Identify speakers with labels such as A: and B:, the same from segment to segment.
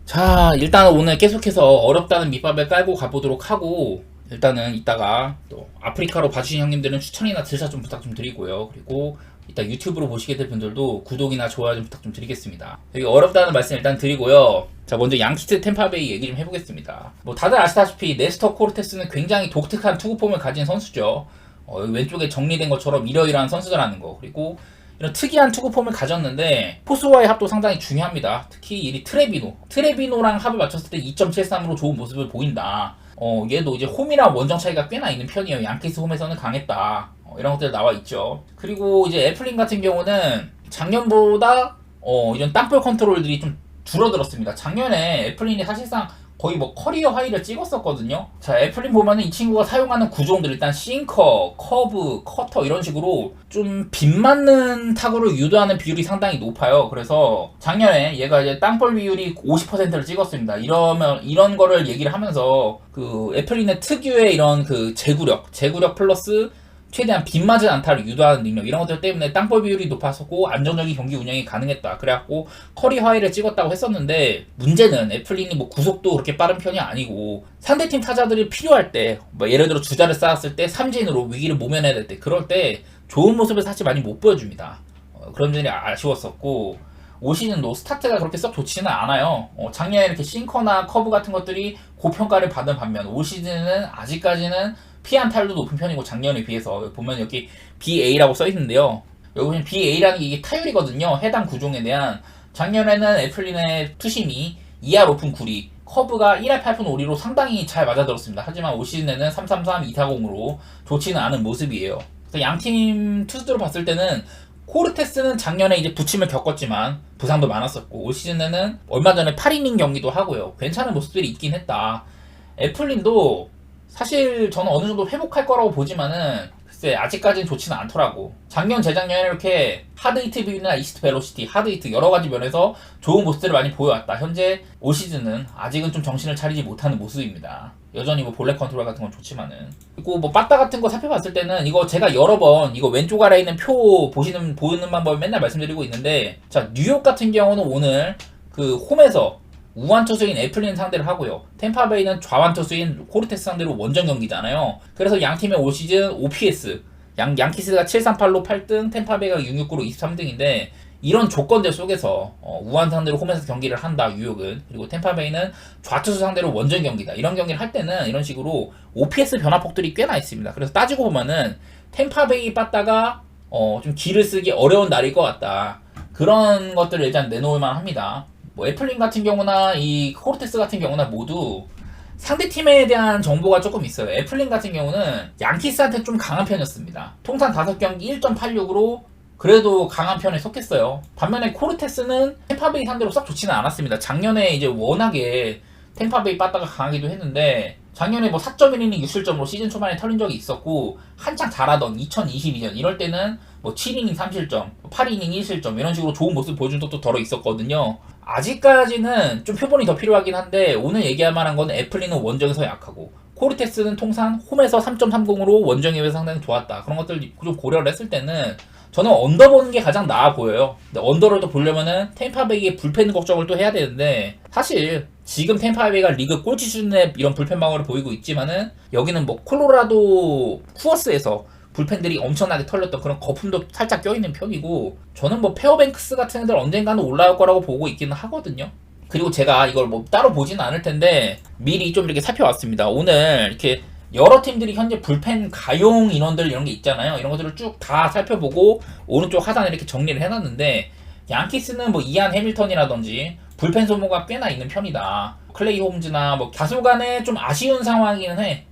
A: 자, 일단 오늘 계속해서 어렵다는 밑밥을 깔고 가보도록 하고, 일단은 이따가 또 아프리카로 봐주신 형님들은 추천이나 들사 좀 부탁 좀 드리고요. 그리고 이따 유튜브로 보시게 될 분들도 구독이나 좋아요 좀 부탁 좀 드리겠습니다. 여기 어렵다는 말씀 일단 드리고요. 자, 먼저 양키스 템파베이 얘기 좀 해보겠습니다. 뭐 다들 아시다시피 네스터 코르테스는 굉장히 독특한 투구폼을 가진 선수죠. 여기 왼쪽에 정리된 것처럼 이러이러한 선수들하는 거. 그리고 이런 특이한 투구폼을 가졌는데 포수와의 합도 상당히 중요합니다. 특히 이 트레비노랑 합을 맞췄을 때 2.73으로 좋은 모습을 보인다. 얘도 이제 홈이랑 원정 차이가 꽤나 있는 편이에요. 양키스 홈에서는 강했다. 이런 것들 나와 있죠. 그리고 이제 애플린 같은 경우는 작년보다 이런 땅볼 컨트롤들이 좀 줄어들었습니다. 작년에 애플린이 사실상 거의 뭐 커리어 하이를 찍었었거든요. 자, 애플린 보면은 이 친구가 사용하는 구종들 일단 싱커, 커브, 커터 이런 식으로 좀 빗맞는 타구를 유도하는 비율이 상당히 높아요. 그래서 작년에 얘가 이제 땅볼 비율이 50%를 찍었습니다. 이런 거를 얘기를 하면서 그 애플린의 특유의 이런 그 제구력 플러스 최대한 빗맞은 안타를 유도하는 능력 이런 것들 때문에 땅볼 비율이 높았었고 안정적인 경기 운영이 가능했다. 그래갖고 커리 하이를 찍었다고 했었는데 문제는 애플린이 뭐 구속도 그렇게 빠른 편이 아니고 상대팀 타자들이 필요할 때 뭐 예를 들어 주자를 쌓았을 때 삼진으로 위기를 모면해야 될 때 그럴 때 좋은 모습을 사실 많이 못 보여줍니다. 그런 점이 아쉬웠었고 올 시즌도 스타트가 그렇게 썩 좋지는 않아요. 작년에 이렇게 싱커나 커브 같은 것들이 고평가를 받은 반면 올 시즌은 아직까지는 피안타율도 높은 편이고 작년에 비해서 보면 여기 BA라고 써있는데요. 여기 보면 BA라는 게 이게 타율이거든요. 해당 구종에 대한 작년에는 애플린의 투심이 2할 오픈 9리 커브가 1할 8푼 5리로 상당히 잘 맞아들었습니다. 하지만 올 시즌에는 333 2타공으로 좋지는 않은 모습이에요. 그래서 양팀 투수들을 봤을 때는 코르테스는 작년에 이제 부침을 겪었지만 부상도 많았었고 올 시즌에는 얼마 전에 8이닝 경기도 하고요. 괜찮은 모습들이 있긴 했다. 애플린도 사실 저는 어느 정도 회복할 거라고 보지만은 글쎄 아직까지는 좋지는 않더라고. 작년 재작년에 이렇게 하드히트 비율이나 이스트 벨로시티, 하드히트 여러 가지 면에서 좋은 모습들을 많이 보여왔다. 현재 올 시즌은 아직은 좀 정신을 차리지 못하는 모습입니다. 여전히 뭐 볼넷 컨트롤 같은 건 좋지만은 그리고 뭐 빠따 같은 거 살펴봤을 때는 이거 제가 여러 번 이거 왼쪽 아래에 있는 표 보는 방법을 맨날 말씀드리고 있는데 자 뉴욕 같은 경우는 오늘 그 홈에서 우완 투수인 애플린 상대를 하고요. 템파베이는 좌완 투수인 코르테스 상대로 원정 경기잖아요. 그래서 양 팀의 올 시즌 OPS 양키스가 738로 8등, 템파베이가 669로 23등인데 이런 조건들 속에서 우완 상대로 홈에서 경기를 한다 뉴욕은 그리고 템파베이는 좌투수 상대로 원정 경기다 이런 경기를 할 때는 이런 식으로 OPS 변화폭들이 꽤나 있습니다. 그래서 따지고 보면은 템파베이 빠따가 좀 길을 쓰기 어려운 날일 것 같다. 그런 것들을 일단 내놓을만 합니다. 뭐 애플린 같은 경우나 이 코르테스 같은 경우나 모두 상대팀에 대한 정보가 조금 있어요. 애플린 같은 경우는 양키스한테 좀 강한 편이었습니다. 통산 5경기 1.86으로 그래도 강한 편에 속했어요. 반면에 코르테스는 템파베이 상대로 썩 좋지는 않았습니다. 작년에 이제 워낙에 템파베이 빠따가 강하기도 했는데 작년에 뭐 4.1이닝 6실점으로 시즌 초반에 털린 적이 있었고 한창 잘하던 2022년 이럴 때는 뭐 7이닝 3실점, 8이닝 1실점 이런 식으로 좋은 모습 보여준 적도 덜어 있었거든요. 아직까지는 좀 표본이 더 필요하긴 한데 오늘 얘기할 만한 건 애플린은 원정에서 약하고 코르테스는 통산 홈에서 3.30으로 원정에 비해서 상당히 좋았다. 그런 것들 좀 고려를 했을 때는 저는 언더 보는 게 가장 나아 보여요. 근데 언더를 또 보려면은 템파베이의 불펜 걱정을 또 해야 되는데 사실 지금 템파베이가 리그 꼴찌 수준의 이런 불펜 방어를 보이고 있지만은 여기는 뭐 콜로라도 쿠어스에서 불펜들이 엄청나게 털렸던 그런 거품도 살짝 껴있는 편이고 저는 뭐 페어뱅크스 같은 애들 언젠가는 올라올 거라고 보고 있기는 하거든요. 그리고 제가 이걸 뭐 따로 보지는 않을 텐데 미리 좀 이렇게 살펴왔습니다. 오늘 이렇게 여러 팀들이 현재 불펜 가용 인원들 이런 게 있잖아요. 이런 것들을 쭉 다 살펴보고 오른쪽 하단에 이렇게 정리를 해놨는데 양키스는 뭐 이안 해밀턴이라든지 불펜 소모가 꽤나 있는 편이다. 클레이 홈즈나 뭐 다소간에 좀 아쉬운 상황이기는 해.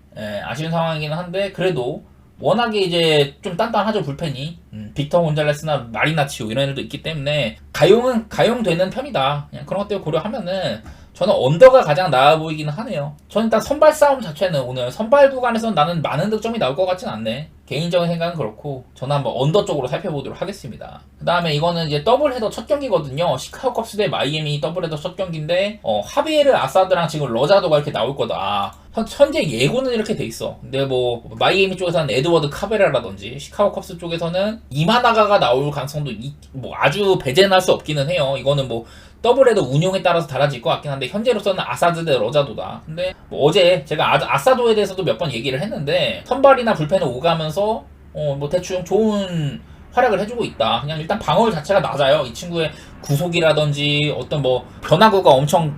A: 아쉬운 상황이기는 한데 그래도 워낙에 이제 좀 단단하죠 불펜이. 빅터 곤잘레스나 마리나치오 이런 애들도 있기 때문에 가용되는 편이다. 그냥 그런 것들 고려하면은 저는 언더가 가장 나아 보이기는 하네요. 저는 일단 선발 싸움 자체는 오늘 선발 구간에서는 나는 많은 득점이 나올 것 같진 않네. 개인적인 생각은 그렇고 저는 한번 언더 쪽으로 살펴보도록 하겠습니다. 그 다음에 이거는 이제 더블 헤더 첫 경기거든요. 시카고 컵스 대 마이애미 더블 헤더 첫 경기인데 하비에르 아사드랑 지금 러자도가 이렇게 나올 거다. 현재 예고는 이렇게 돼 있어. 근데 뭐 마이애미 쪽에서는 에드워드 카베라라든지 시카고 컵스 쪽에서는 이마나가가 나올 가능성도 뭐 아주 배제할 수 없기는 해요. 이거는 뭐 더블헤더 운용에 따라서 달라질 것 같긴 한데 현재로서는 아사드 대 러자도다. 근데 뭐 어제 제가 아사도에 대해서도 몇 번 얘기를 했는데 선발이나 불펜을 오가면서 뭐 대충 좋은 활약을 해주고 있다. 그냥 일단 방어율 자체가 낮아요. 이 친구의 구속이라든지 어떤 뭐 변화구가 엄청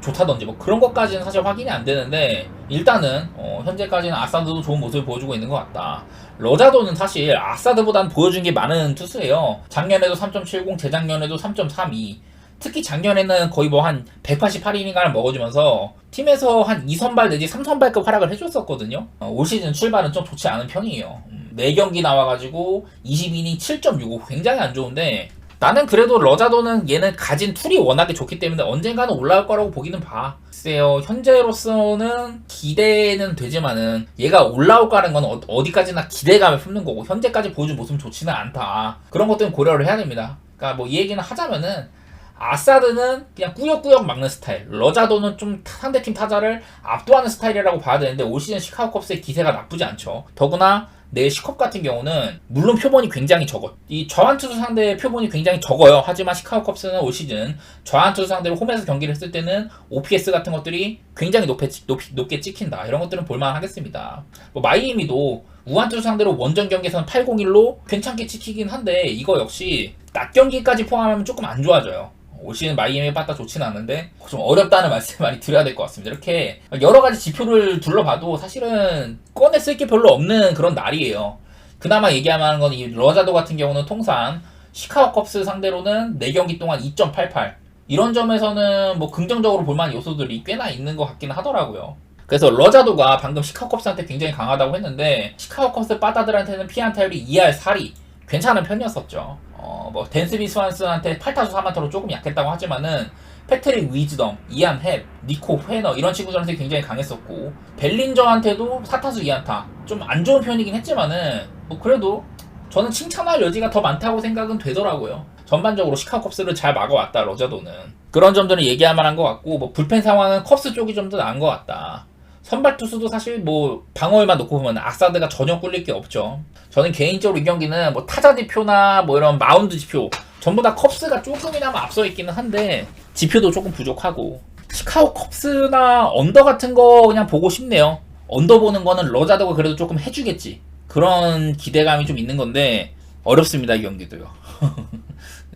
A: 좋다든지 뭐 그런 것까지는 사실 확인이 안 되는데 일단은 현재까지는 아사드도 좋은 모습을 보여주고 있는 것 같다. 러자도는 사실 아사드보다는 보여준 게 많은 투수예요. 작년에도 3.70, 재작년에도 3.32. 특히 작년에는 거의 뭐 한 188이닝을 먹어주면서 팀에서 한 2선발 내지 3선발급 활약을 해줬었거든요. 올 시즌 출발은 좀 좋지 않은 편이에요. 4경기 나와가지고 22이닝 7.65 굉장히 안 좋은데 나는 그래도 러자도는 얘는 가진 툴이 워낙에 좋기 때문에 언젠가는 올라올 거라고 보기는 봐. 글쎄요, 현재로서는 기대는 되지만은 얘가 올라올까라는 건 어디까지나 기대감을 품는 거고 현재까지 보여준 모습은 좋지는 않다. 그런 것들은 고려를 해야 됩니다. 그러니까 뭐 이 얘기는 하자면은 아사드는 그냥 꾸역꾸역 막는 스타일, 러자도는 좀 상대팀 타자를 압도하는 스타일이라고 봐야 되는데 올 시즌 시카고 컵스의 기세가 나쁘지 않죠. 더구나 내일 시컵 같은 경우는 물론 표본이 굉장히 적어. 이 저한투수 상대의 표본이 굉장히 적어요. 하지만 시카고 컵스는 올 시즌 저한투수 상대로 홈에서 경기를 했을 때는 OPS 같은 것들이 굉장히 높게 찍힌다. 이런 것들은 볼만 하겠습니다. 뭐 마이애미도 우한투수 상대로 원정 경기에서는 801로 괜찮게 찍히긴 한데 이거 역시 낮 경기까지 포함하면 조금 안 좋아져요. 올 시즌 마이애미 빠따 좋지는 않은데 좀 어렵다는 말씀 많이 드려야 될 것 같습니다. 이렇게 여러 가지 지표를 둘러봐도 사실은 꺼냈을 게 별로 없는 그런 날이에요. 그나마 얘기하는 건 이 러자도 같은 경우는 통산 시카고 컵스 상대로는 4경기 동안 2.88 이런 점에서는 뭐 긍정적으로 볼만한 요소들이 꽤나 있는 것 같긴 하더라고요. 그래서 러자도가 방금 시카고 컵스한테 굉장히 강하다고 했는데 시카고 컵스 빠따들한테는 피안타율이 2할 4리 괜찮은 편이었었죠. 뭐 댄스비 스완스한테 8타수 4만타로 조금 약했다고 하지만은 패트릭 위즈덤, 이안 헵, 니코 회너 이런 친구들한테 굉장히 강했었고 벨린저한테도 4타수 2안타 좀 안 좋은 편이긴 했지만은 뭐 그래도 저는 칭찬할 여지가 더 많다고 생각은 되더라고요. 전반적으로 시카고 컵스를 잘 막아왔다 러자도는 그런 점들은 얘기할 만한 것 같고 뭐 불펜 상황은 컵스 쪽이 좀 더 나은 것 같다. 선발 투수도 사실 뭐 방어율만 놓고 보면 아사드가 전혀 꿀릴 게 없죠. 저는 개인적으로 이 경기는 뭐 타자 지표나 뭐 이런 마운드 지표 전부 다 컵스가 조금이나마 앞서 있기는 한데 지표도 조금 부족하고 시카고 컵스나 언더 같은 거 그냥 보고 싶네요. 언더 보는 거는 러자도가 그래도 조금 해주겠지. 그런 기대감이 좀 있는 건데 어렵습니다 이 경기도요.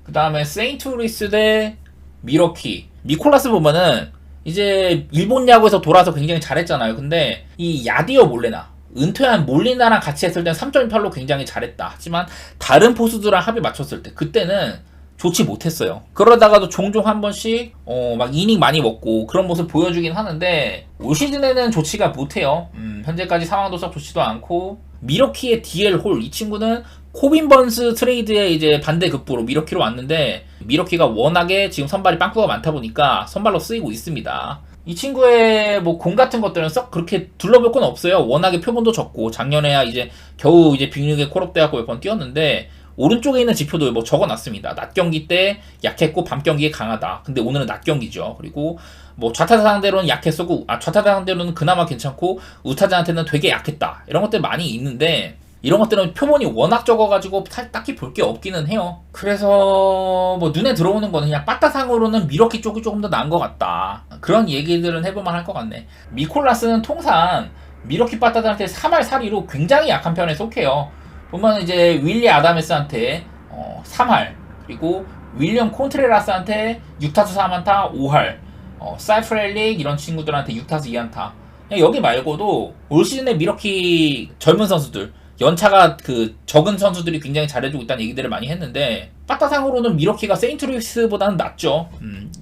A: 그 다음에 세인트루이스 대 미러키 미콜라스 보면은 이제 일본 야구에서 돌아서 굉장히 잘했잖아요. 근데 이 야디오 몰레나 은퇴한 몰리나랑 같이 했을 땐 3.18로 굉장히 잘했다. 하지만 다른 포수들랑 합이 맞췄을 때 그때는 좋지 못했어요. 그러다가도 종종 한 번씩 막 이닝 많이 먹고 그런 모습 보여주긴 하는데 올 시즌에는 좋지가 못해요. 현재까지 상황도 썩 좋지도 않고 미러키의 DL 홀 이 친구는 코빈 번스 트레이드의 이제 반대급부로 미러키로 왔는데 미러키가 워낙에 지금 선발이 빵꾸가 많다 보니까 선발로 쓰이고 있습니다. 이 친구의 뭐 공 같은 것들은 썩 그렇게 둘러볼 건 없어요. 워낙에 표본도 적고 작년에야 이제 겨우 이제 빅리그에 콜업돼갖고 몇 번 뛰었는데 오른쪽에 있는 지표도 뭐 적어놨습니다. 낮 경기 때 약했고 밤 경기에 강하다. 근데 오늘은 낮 경기죠. 그리고 뭐 좌타자 상대로는 약했었고 좌타자 상대로는 그나마 괜찮고 우타자한테는 되게 약했다. 이런 것들 많이 있는데 이런 것들은 표본이 워낙 적어가지고 딱히 볼 게 없기는 해요. 그래서 뭐 눈에 들어오는 거는 그냥 빠따상으로는 미러키 쪽이 조금 더 나은 것 같다. 그런 얘기들은 해볼만 할 것 같네. 미콜라스는 통상 미러키 빠따들한테 3할 4리로 굉장히 약한 편에 속해요. 보면 이제 윌리 아다메스한테 3할 그리고 윌리엄 콘트레라스한테 6타수 4안타 5할 사이프렐릭 이런 친구들한테 6타수 2안타 여기 말고도 올 시즌에 미러키 젊은 선수들 연차가 그 적은 선수들이 굉장히 잘해주고 있다는 얘기들을 많이 했는데 빠따상으로는 미러키가 세인트루이스보다는 낫죠.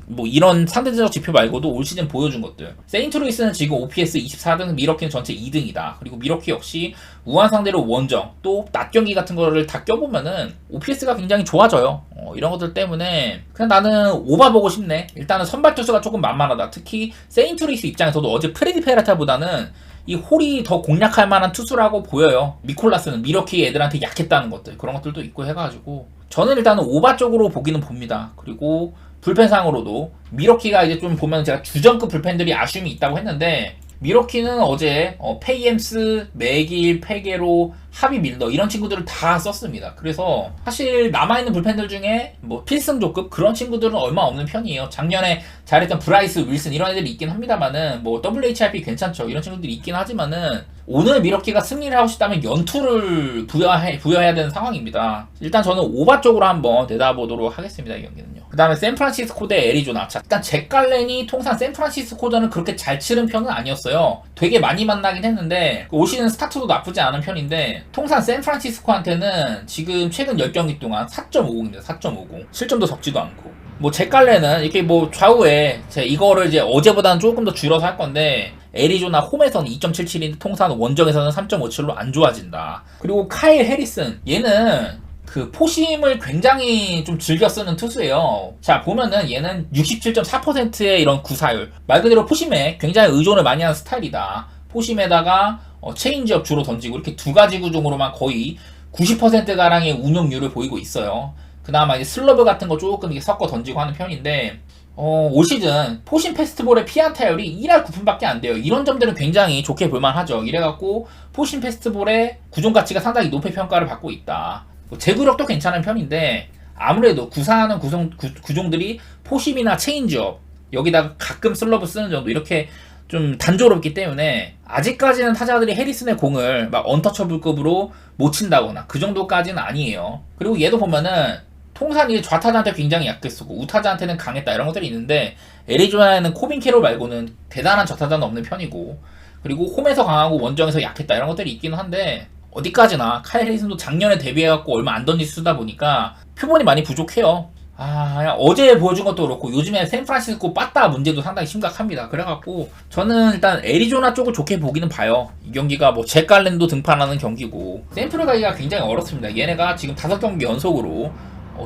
A: 뭐 이런 상대적 지표 말고도 올 시즌 보여준 것들 세인트루이스는 지금 OPS 24등 미러키는 전체 2등이다. 그리고 미러키 역시 우한 상대로 원정 또 낮 경기 같은 거를 다 껴보면은 OPS가 굉장히 좋아져요. 이런 것들 때문에 그냥 나는 오바 보고 싶네. 일단은 선발 투수가 조금 만만하다. 특히 세인트루이스 입장에서도 어제 프레디 페라타보다는 이 홀이 더 공략할 만한 투수라고 보여요. 미콜라스는 미러키 애들한테 약했다는 것들 그런 것들도 있고 해가지고 저는 일단은 오바 쪽으로 보기는 봅니다. 그리고 불펜상으로도 미러키가 이제 좀 보면 제가 주전급 불펜들이 아쉬움이 있다고 했는데 미러키는 어제 페이엠스, 맥일, 페게로, 하비 밀더 이런 친구들을 다 썼습니다. 그래서 사실 남아있는 불펜들 중에 뭐 필승조급 그런 친구들은 얼마 없는 편이에요. 작년에 잘했던 브라이스, 윌슨 이런 애들이 있긴 합니다만은 뭐 WHIP 괜찮죠. 이런 친구들이 있긴 하지만은 오늘 미러키가 승리를 하고 싶다면 연투를 부여해야 되는 상황입니다. 일단 저는 오바 쪽으로 한번 내다보도록 하겠습니다. 이 경기는요. 그 다음에 샌프란시스코 대 애리조나. 자, 일단 잭 갈렌이 통상 샌프란시스코전을 그렇게 잘 치른 편은 아니었어요. 되게 많이 만나긴 했는데 올 시즌 스타트도 나쁘지 않은 편인데 통상 샌프란시스코한테는 지금 최근 10경기 동안 4.50입니다. 4.50. 실점도 적지도 않고. 뭐 잭 갈렌은 이렇게 뭐 좌우에 이거를 이제 어제보다는 조금 더 줄여서 할 건데 애리조나 홈에서는 2.77인데 통산 원정에서는 3.57로 안 좋아진다. 그리고 카일 해리슨 얘는 그 포심을 굉장히 좀 즐겨 쓰는 투수예요. 자 보면은 얘는 67.4%의 이런 구사율 말 그대로 포심에 굉장히 의존을 많이 하는 스타일이다. 포심에다가 체인지업 주로 던지고 이렇게 두 가지 구종으로만 거의 90%가량의 운용률을 보이고 있어요. 그나마 이제 슬러브 같은 거 조금 이렇게 섞어 던지고 하는 편인데 올 시즌 포심 패스트볼의 피안타율이 1할 9푼밖에 안 돼요. 이런 점들은 굉장히 좋게 볼만하죠. 이래갖고 포심 패스트볼의 구종 가치가 상당히 높은 평가를 받고 있다. 제구력도 괜찮은 편인데 아무래도 구사하는 구종들이 포심이나 체인지업 여기다가 가끔 슬러브 쓰는 정도 이렇게 좀 단조롭기 때문에 아직까지는 타자들이 해리슨의 공을 막 언터처블급으로 못 친다거나 그 정도까지는 아니에요. 그리고 얘도 보면은 통산이 좌타자한테 굉장히 약했었고 우타자한테는 강했다 이런 것들이 있는데 애리조나에는 코빈 캐롤 말고는 대단한 좌타자는 없는 편이고 그리고 홈에서 강하고 원정에서 약했다 이런 것들이 있기는 한데 어디까지나 카일 해리슨도 작년에 데뷔해갖고 얼마 안 던지 쓰다 보니까 표본이 많이 부족해요. 그냥 어제 보여준 것도 그렇고 요즘에 샌프란시스코 빠따 문제도 상당히 심각합니다. 그래갖고 저는 일단 애리조나 쪽을 좋게 보기는 봐요. 이 경기가 뭐 잭 갈렌도 등판하는 경기고 샘플을 가기가 굉장히 어렵습니다. 얘네가 지금 5경기 연속으로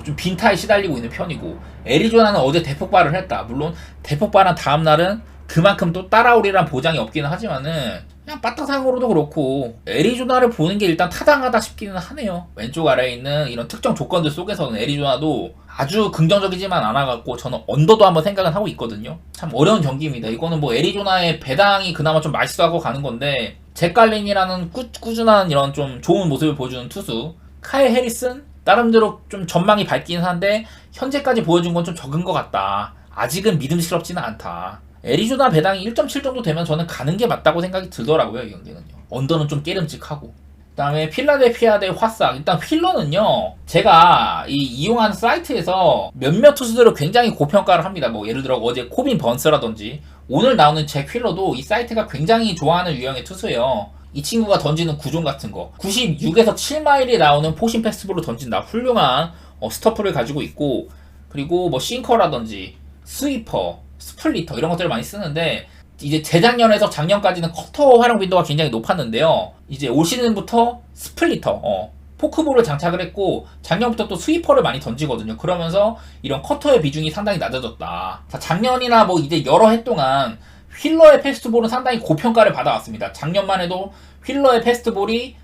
A: 좀 빈타에 시달리고 있는 편이고 애리조나는 어제 대폭발을 했다. 물론 대폭발한 다음날은 그만큼 또 따라오리란 보장이 없기는 하지만은 그냥 빠따상으로도 그렇고 애리조나를 보는 게 일단 타당하다 싶기는 하네요. 왼쪽 아래에 있는 이런 특정 조건들 속에서는 애리조나도 아주 긍정적이지만 않아갖고 저는 언더도 한번 생각은 하고 있거든요. 참 어려운 경기입니다. 이거는 뭐 애리조나의 배당이 그나마 좀 맛있어하고 가는 건데 잭 갈렌이라는 꾸준한 이런 좀 좋은 모습을 보여주는 투수 카일 해리슨 나름대로 좀 전망이 밝긴 한데 현재까지 보여준 건 좀 적은 것 같다. 아직은 믿음직스럽지는 않다. 애리조나 배당이 1.7 정도 되면 저는 가는 게 맞다고 생각이 들더라고요. 이 경기는요. 언더는 좀 깨름직하고 그 다음에 필라델피아 대 화싹. 일단 휠러는요 제가 이용하는 사이트에서 몇몇 투수들을 굉장히 고평가를 합니다. 뭐 예를 들어 어제 코빈 번스라든지 오늘 나오는 잭 휠러도 이 사이트가 굉장히 좋아하는 유형의 투수예요. 이 친구가 던지는 구종 같은 거 96에서 7마일이 나오는 포심 패스트볼로 던진다. 훌륭한 스토프를 가지고 있고 그리고 뭐 싱커라든지 스위퍼, 스플리터 이런 것들을 많이 쓰는데 이제 재작년에서 작년까지는 커터 활용 빈도가 굉장히 높았는데요. 이제 올 시즌부터 스플리터, 포크볼을 장착을 했고 작년부터 또 스위퍼를 많이 던지거든요. 그러면서 이런 커터의 비중이 상당히 낮아졌다. 자, 작년이나 뭐 이제 여러 해 동안 휠러의 패스트볼은 상당히 고평가를 받아왔습니다. 작년만 해도 휠러의 패스트볼이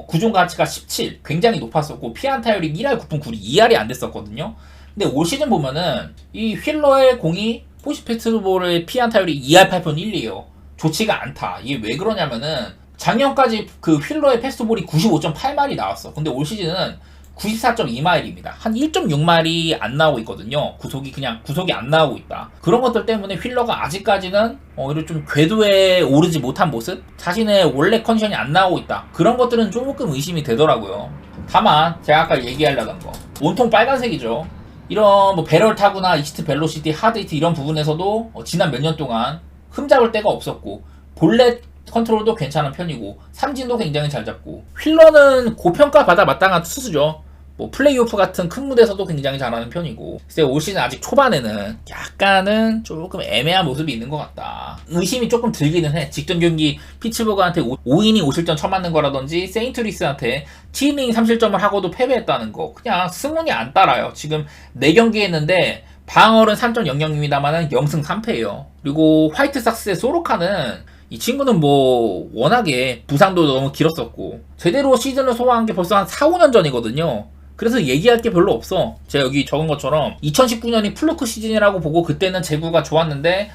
A: 구종 가치가 17 굉장히 높았었고 피안타율이 1할 9푼 9리 2할이 안 됐었거든요. 근데 올 시즌 보면은 이 휠러의 공이 포시 패스트볼의 피안타율이 2할 8푼 1리에요. 좋지가 않다. 이게 왜 그러냐면은 작년까지 그 휠러의 패스트볼이 95.8마일이 나왔어. 근데 올 시즌은 94.2마일입니다. 한 1.6마일이 안 나오고 있거든요. 구속이 안 나오고 있다. 그런 것들 때문에 휠러가 아직까지는 이런 좀 궤도에 오르지 못한 모습? 자신의 원래 컨디션이 안 나오고 있다. 그런 것들은 조금 의심이 되더라고요. 다만 제가 아까 얘기하려던 거 온통 빨간색이죠. 이런 뭐 배럴 타구나 이스트 벨로시티, 하드 히트 이런 부분에서도 지난 몇 년 동안 흠잡을 데가 없었고 볼넷 컨트롤도 괜찮은 편이고 삼진도 굉장히 잘 잡고 휠러는 고평가 받아 마땅한 투수죠. 뭐 플레이오프 같은 큰 무대에서도 굉장히 잘하는 편이고 글쎄 올 시즌 아직 초반에는 약간은 조금 애매한 모습이 있는 것 같다. 의심이 조금 들기는 해. 직전 경기 피츠버그한테 5이닝 5실점 쳐맞는 거라든지 세인트루이스한테 7이닝 3실점을 하고도 패배했다는 거 그냥 승운이 안 따라요. 지금 4경기 했는데 방어는 3.00입니다만은 0승 3패예요. 그리고 화이트삭스의 소로카는 이 친구는 뭐 워낙에 부상도 너무 길었었고 제대로 시즌을 소화한 게 벌써 한 4, 5년 전이거든요. 그래서 얘기할 게 별로 없어. 제가 여기 적은 것처럼 2019년이 플루크 시즌이라고 보고 그때는 제구가 좋았는데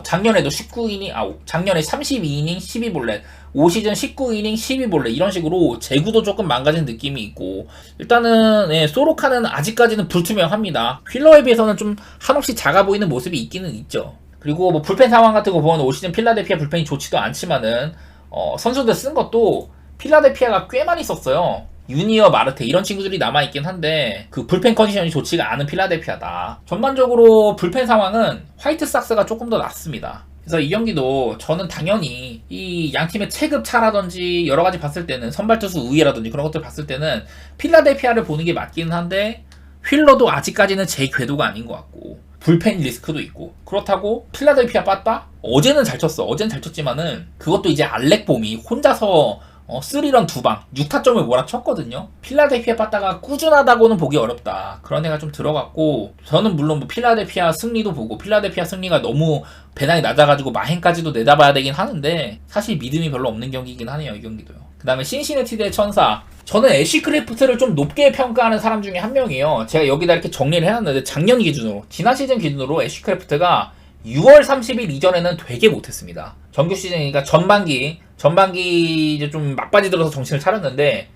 A: 작년에도 19이닝, 작년에 32이닝 12볼넷, 올 시즌 19이닝 12볼넷 이런 식으로 제구도 조금 망가진 느낌이 있고 일단은 소로카는 아직까지는 불투명합니다. 휠러에 비해서는 좀 한없이 작아 보이는 모습이 있기는 있죠. 그리고 뭐 불펜 상황 같은 거 보면 올 시즌 필라델피아 불펜이 좋지도 않지만은 선수들 쓴 것도 필라델피아가 꽤 많이 썼어요. 유니어, 마르테 이런 친구들이 남아있긴 한데 그 불펜 컨디션이 좋지가 않은 필라델피아다. 전반적으로 불펜 상황은 화이트삭스가 조금 더 낫습니다. 그래서 이 경기도 저는 당연히 이 양팀의 체급 차라든지 여러가지 봤을 때는 선발투수 우위라든지 그런 것들 봤을 때는 필라델피아를 보는 게 맞긴 한데 휠러도 아직까지는 제 궤도가 아닌 것 같고 불펜 리스크도 있고 그렇다고 필라델피아 빠따? 어제는 잘 쳤어. 어제는 잘 쳤지만은 그것도 이제 알렉봄이 혼자서 3런 2방 6타점을 몰아쳤거든요. 필라델피아 빠따가 꾸준하다고는 보기 어렵다. 그런 애가 좀 들어갔고 저는 물론 뭐 필라델피아 승리도 보고 필라델피아 승리가 너무 배당이 낮아가지고 마행까지도 내다봐야 되긴 하는데 사실 믿음이 별로 없는 경기이긴 하네요. 이 경기도요. 그 다음에 신시내티 대 천사. 저는 애쉬 크래프트를 좀 높게 평가하는 사람 중에 한 명이에요. 제가 여기다 이렇게 정리를 해놨는데 작년 기준으로 지난 시즌 기준으로 애쉬 크래프트가 6월 30일 이전에는 되게 못했습니다. 정규 시즌이니까 전반기 이제 좀 막바지 들어서 정신을 차렸는데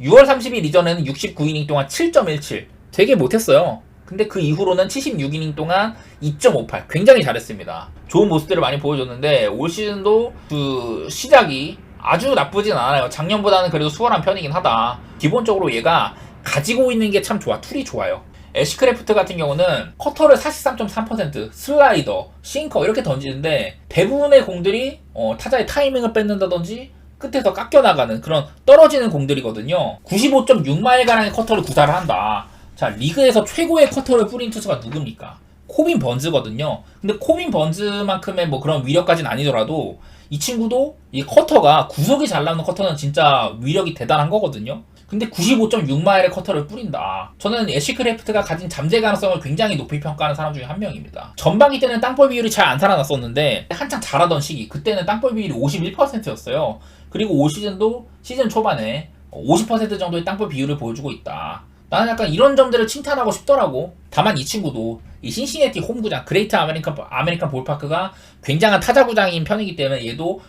A: 6월 30일 이전에는 69이닝 동안 7.17 되게 못했어요. 근데 그 이후로는 76이닝 동안 2.58 굉장히 잘했습니다. 좋은 모습들을 많이 보여줬는데 올 시즌도 그 시작이 아주 나쁘진 않아요. 작년보다는 그래도 수월한 편이긴 하다. 기본적으로 얘가 가지고 있는 게 참 좋아. 툴이 좋아요. 애쉬크래프트 같은 경우는 커터를 43.3%, 슬라이더, 싱커 이렇게 던지는데 대부분의 공들이 타자의 타이밍을 뺏는다든지 끝에서 깎여나가는 그런 떨어지는 공들이거든요. 95.6마일가량의 커터를 구사를 한다. 자, 리그에서 최고의 커터를 뿌린 투수가 누굽니까? 코빈 번즈거든요. 근데 코빈 번즈만큼의 뭐 그런 위력까지는 아니더라도 이 친구도 이 커터가 구속이 잘 나오는 커터는 진짜 위력이 대단한 거거든요. 근데 95.6마일의 커터를 뿌린다. 저는 애쉬크래프트가 가진 잠재 가능성을 굉장히 높이 평가하는 사람 중에 한 명입니다. 전반기 때는 땅볼 비율이 잘 안 살아났었는데 한창 잘하던 시기 그때는 땅볼 비율이 51%였어요. 그리고 올 시즌도 시즌 초반에 50% 정도의 땅볼 비율을 보여주고 있다. 나는 약간 이런 점들을 칭찬하고 싶더라고. 다만 이 친구도 이 신시내티 홈구장 그레이트 아메리칸 볼파크가 굉장한 타자구장인 편이기 때문에 얘도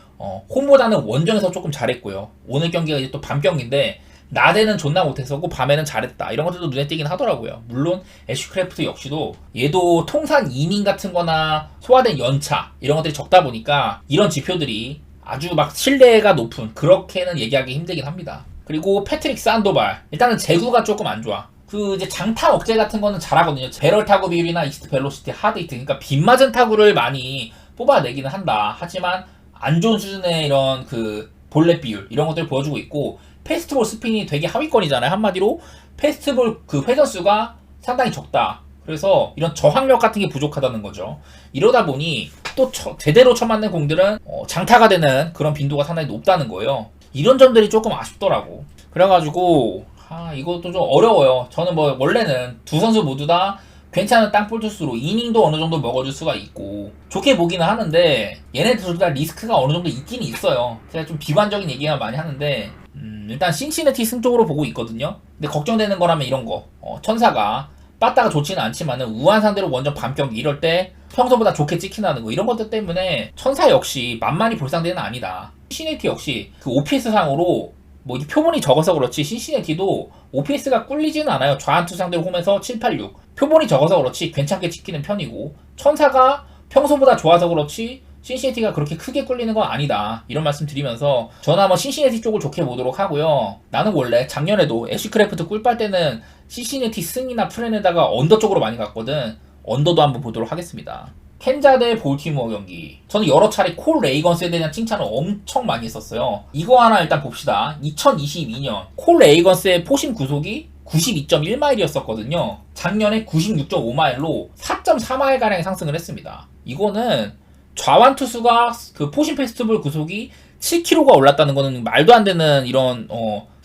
A: 홈보다는 원정에서 조금 잘했고요. 오늘 경기가 이제 또 밤 경기인데 낮에는 존나 못했었고 밤에는 잘했다. 이런 것들도 눈에 띄긴 하더라고요. 물론 애쉬크래프트 역시도 얘도 통산 이닝 같은 거나 소화된 연차 이런 것들이 적다 보니까 이런 지표들이 아주 막 신뢰가 높은 그렇게는 얘기하기 힘들긴 합니다. 그리고 패트릭 산도발 일단은 제구가 조금 안 좋아. 그 이제 장타 억제 같은 거는 잘하거든요. 배럴 타구 비율이나 이스트 벨로시티, 하드 히트 그러니까 빗맞은 타구를 많이 뽑아내기는 한다. 하지만 안 좋은 수준의 이런 그 볼넷 비율 이런 것들을 보여주고 있고 패스트볼 스핀이 되게 하위권이잖아요. 한마디로 패스트볼 그 회전수가 상당히 적다. 그래서 이런 저항력 같은 게 부족하다는 거죠. 이러다 보니 또 제대로 쳐맞는 공들은 장타가 되는 그런 빈도가 상당히 높다는 거예요. 이런 점들이 조금 아쉽더라고. 그래가지고 이것도 좀 어려워요. 저는 뭐 원래는 두 선수 모두 다 괜찮은 땅볼 투수로 이닝도 어느 정도 먹어줄 수가 있고 좋게 보기는 하는데 얘네 둘 다 리스크가 어느 정도 있긴 있어요. 제가 좀 비관적인 얘기만 많이 하는데 일단 신시내티 승 쪽으로 보고 있거든요. 근데 걱정되는 거라면 이런 거 천사가 빠따가 좋지는 않지만은 우한 상대로 원정 밤경기 이럴 때 평소보다 좋게 찍힌다는 거 이런 것들 때문에 천사 역시 만만히 볼 상대는 아니다. 신시내티 역시 그 OPS 상으로 뭐 이 표본이 적어서 그렇지 신시내티도 OPS가 꿀리지는 않아요. 좌한투 상대로 홈에서 786 표본이 적어서 그렇지 괜찮게 찍히는 편이고 천사가 평소보다 좋아서 그렇지 신시내티가 그렇게 크게 꿀리는 건 아니다. 이런 말씀 드리면서 저는 한번 신시내티 쪽을 좋게 보도록 하고요. 나는 원래 작년에도 애쉬크래프트 꿀빨 때는 신시내티 승이나 프렌에다가 언더 쪽으로 많이 갔거든. 언더도 한번 보도록 하겠습니다. 켄자 대 볼티모어 경기. 저는 여러 차례 콜 레이건스에 대한 칭찬을 엄청 많이 했었어요. 이거 하나 일단 봅시다. 2022년 콜 레이건스의 포심 구속이 92.1마일이었었거든요. 작년에 96.5마일로 4.4마일가량의 상승을 했습니다. 이거는 좌완 투수가 그 포심 페스티벌 구속이 7kg가 올랐다는 거는 말도 안 되는 이런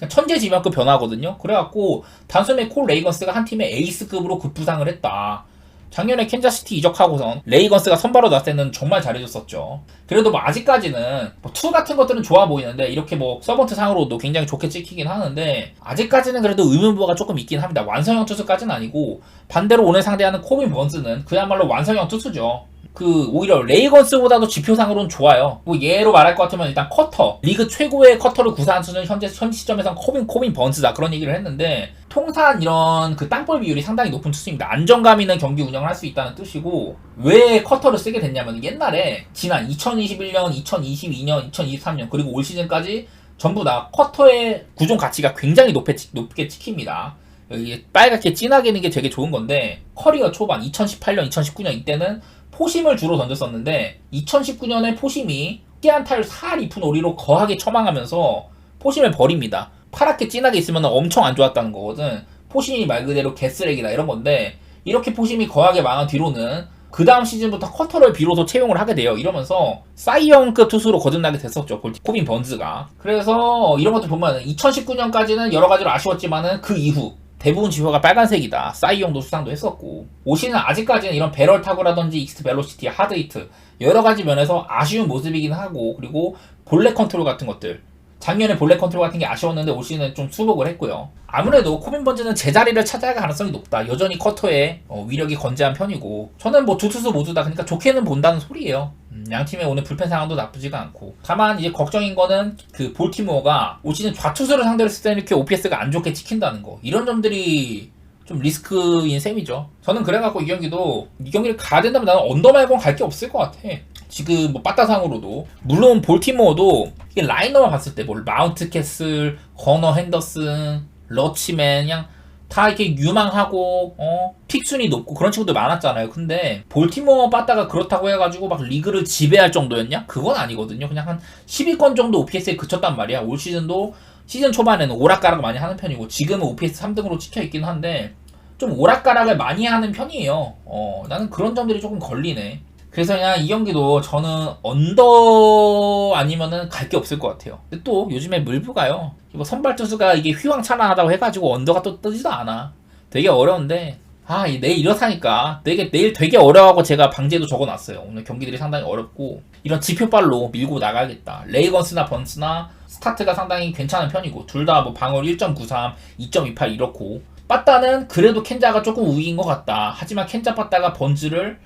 A: 천재지변급 변화거든요. 그래갖고 단숨에 콜 레이건스가 한 팀의 에이스급으로 급부상을 했다. 작년에 캔자스시티 이적하고선 레이건스가 선발로 나왔을 때는 정말 잘해줬었죠. 그래도 뭐 아직까지는 뭐2 같은 것들은 좋아 보이는데 이렇게 뭐 서번트 상으로도 굉장히 좋게 찍히긴 하는데 아직까지는 그래도 의문부가 조금 있긴 합니다. 완성형 투수까지는 아니고 반대로 오늘 상대하는 코빈 번즈는 그야말로 완성형 투수죠. 오히려 레이건스보다도 지표상으로는 좋아요. 뭐 예로 말할 것 같으면 일단 커터, 리그 최고의 커터를 구사한 수는 현재 시점에선 코빈 번스다 그런 얘기를 했는데 통산 이런 땅볼 비율이 상당히 높은 투수입니다. 안정감 있는 경기 운영을 할 수 있다는 뜻이고 왜 커터를 쓰게 됐냐면 옛날에 지난 2021년, 2022년, 2023년 그리고 올 시즌까지 전부 다 커터의 구종 가치가 굉장히 높게 찍힙니다. 여기 빨갛게 진하게 있는 게 되게 좋은 건데 커리어 초반 2018년, 2019년 이때는 포심을 주로 던졌었는데 2019년에 포심이 깨안타율 4할 2푼 5리로 거하게 처망하면서 포심을 버립니다. 파랗게 진하게 있으면 엄청 안 좋았다는 거거든. 포심이 말 그대로 개쓰레기다 이런 건데 이렇게 포심이 거하게 망한 뒤로는 그 다음 시즌부터 커터를 비로소 채용을 하게 돼요. 이러면서 사이영급 투수로 거듭나게 됐었죠. 코빈 번즈가. 그래서 이런 것들 보면 2019년까지는 여러 가지로 아쉬웠지만은 그 이후 대부분 지표가 빨간색이다. 사이용도 수상도 했었고 올 시즌은 아직까지는 이런 배럴 타구라든지 익스트 벨로시티, 하드 히트 여러 가지 면에서 아쉬운 모습이긴 하고 그리고 볼넷 컨트롤 같은 것들 작년에 볼넷 컨트롤 같은 게 아쉬웠는데 올 시즌은 좀 수복을 했고요. 아무래도 코빈 번즈는 제자리를 찾아야 할 가능성이 높다. 여전히 커터에 위력이 건재한 편이고 저는 뭐 두 투수 모두 다 그러니까 좋게는 본다는 소리예요. 양 팀의 오늘 불펜 상황도 나쁘지가 않고 다만 이제 걱정인 거는 볼티모어가 올 시즌 좌투수를 상대로 했을 때 이렇게 OPS가 안 좋게 찍힌다는 거 이런 점들이 좀 리스크인 셈이죠. 저는 그래갖고 이 경기를 가야 된다면 나는 언더 말고는 갈 게 없을 것 같아. 지금 뭐 빠따상으로도 물론 볼티모어도 이게 라인업만 봤을 때 뭐 마운트 캐슬, 거너 핸더슨, 러치맨 그냥 다 이렇게 유망하고 픽순위 높고 그런 친구들 많았잖아요. 근데 볼티모어 빠따가 그렇다고 해가지고 막 리그를 지배할 정도였냐? 그건 아니거든요. 그냥 한 10위권 정도 OPS에 그쳤단 말이야. 올 시즌도 시즌 초반에는 오락가락 많이 하는 편이고 지금은 OPS 3등으로 찍혀있긴 한데 좀 오락가락을 많이 하는 편이에요. 나는 그런 점들이 조금 걸리네. 그래서 그냥 이 경기도 저는 언더 아니면은 갈 게 없을 것 같아요. 근데 또 요즘에 물부가요. 뭐 선발 투수가 이게 휘황찬란하다고 해가지고 언더가 또 뜨지도 않아. 되게 어려운데 내일 이렇다니까. 내일 되게 어려워하고 제가 방제도 적어놨어요. 오늘 경기들이 상당히 어렵고 이런 지표발로 밀고 나가야겠다. 레이건스나 번스나 스타트가 상당히 괜찮은 편이고 둘 다 뭐 방어율 1.93, 2.28 이렇고 빠따는 그래도 켄자가 조금 우위인 것 같다. 하지만 켄자 빠따가 번즈를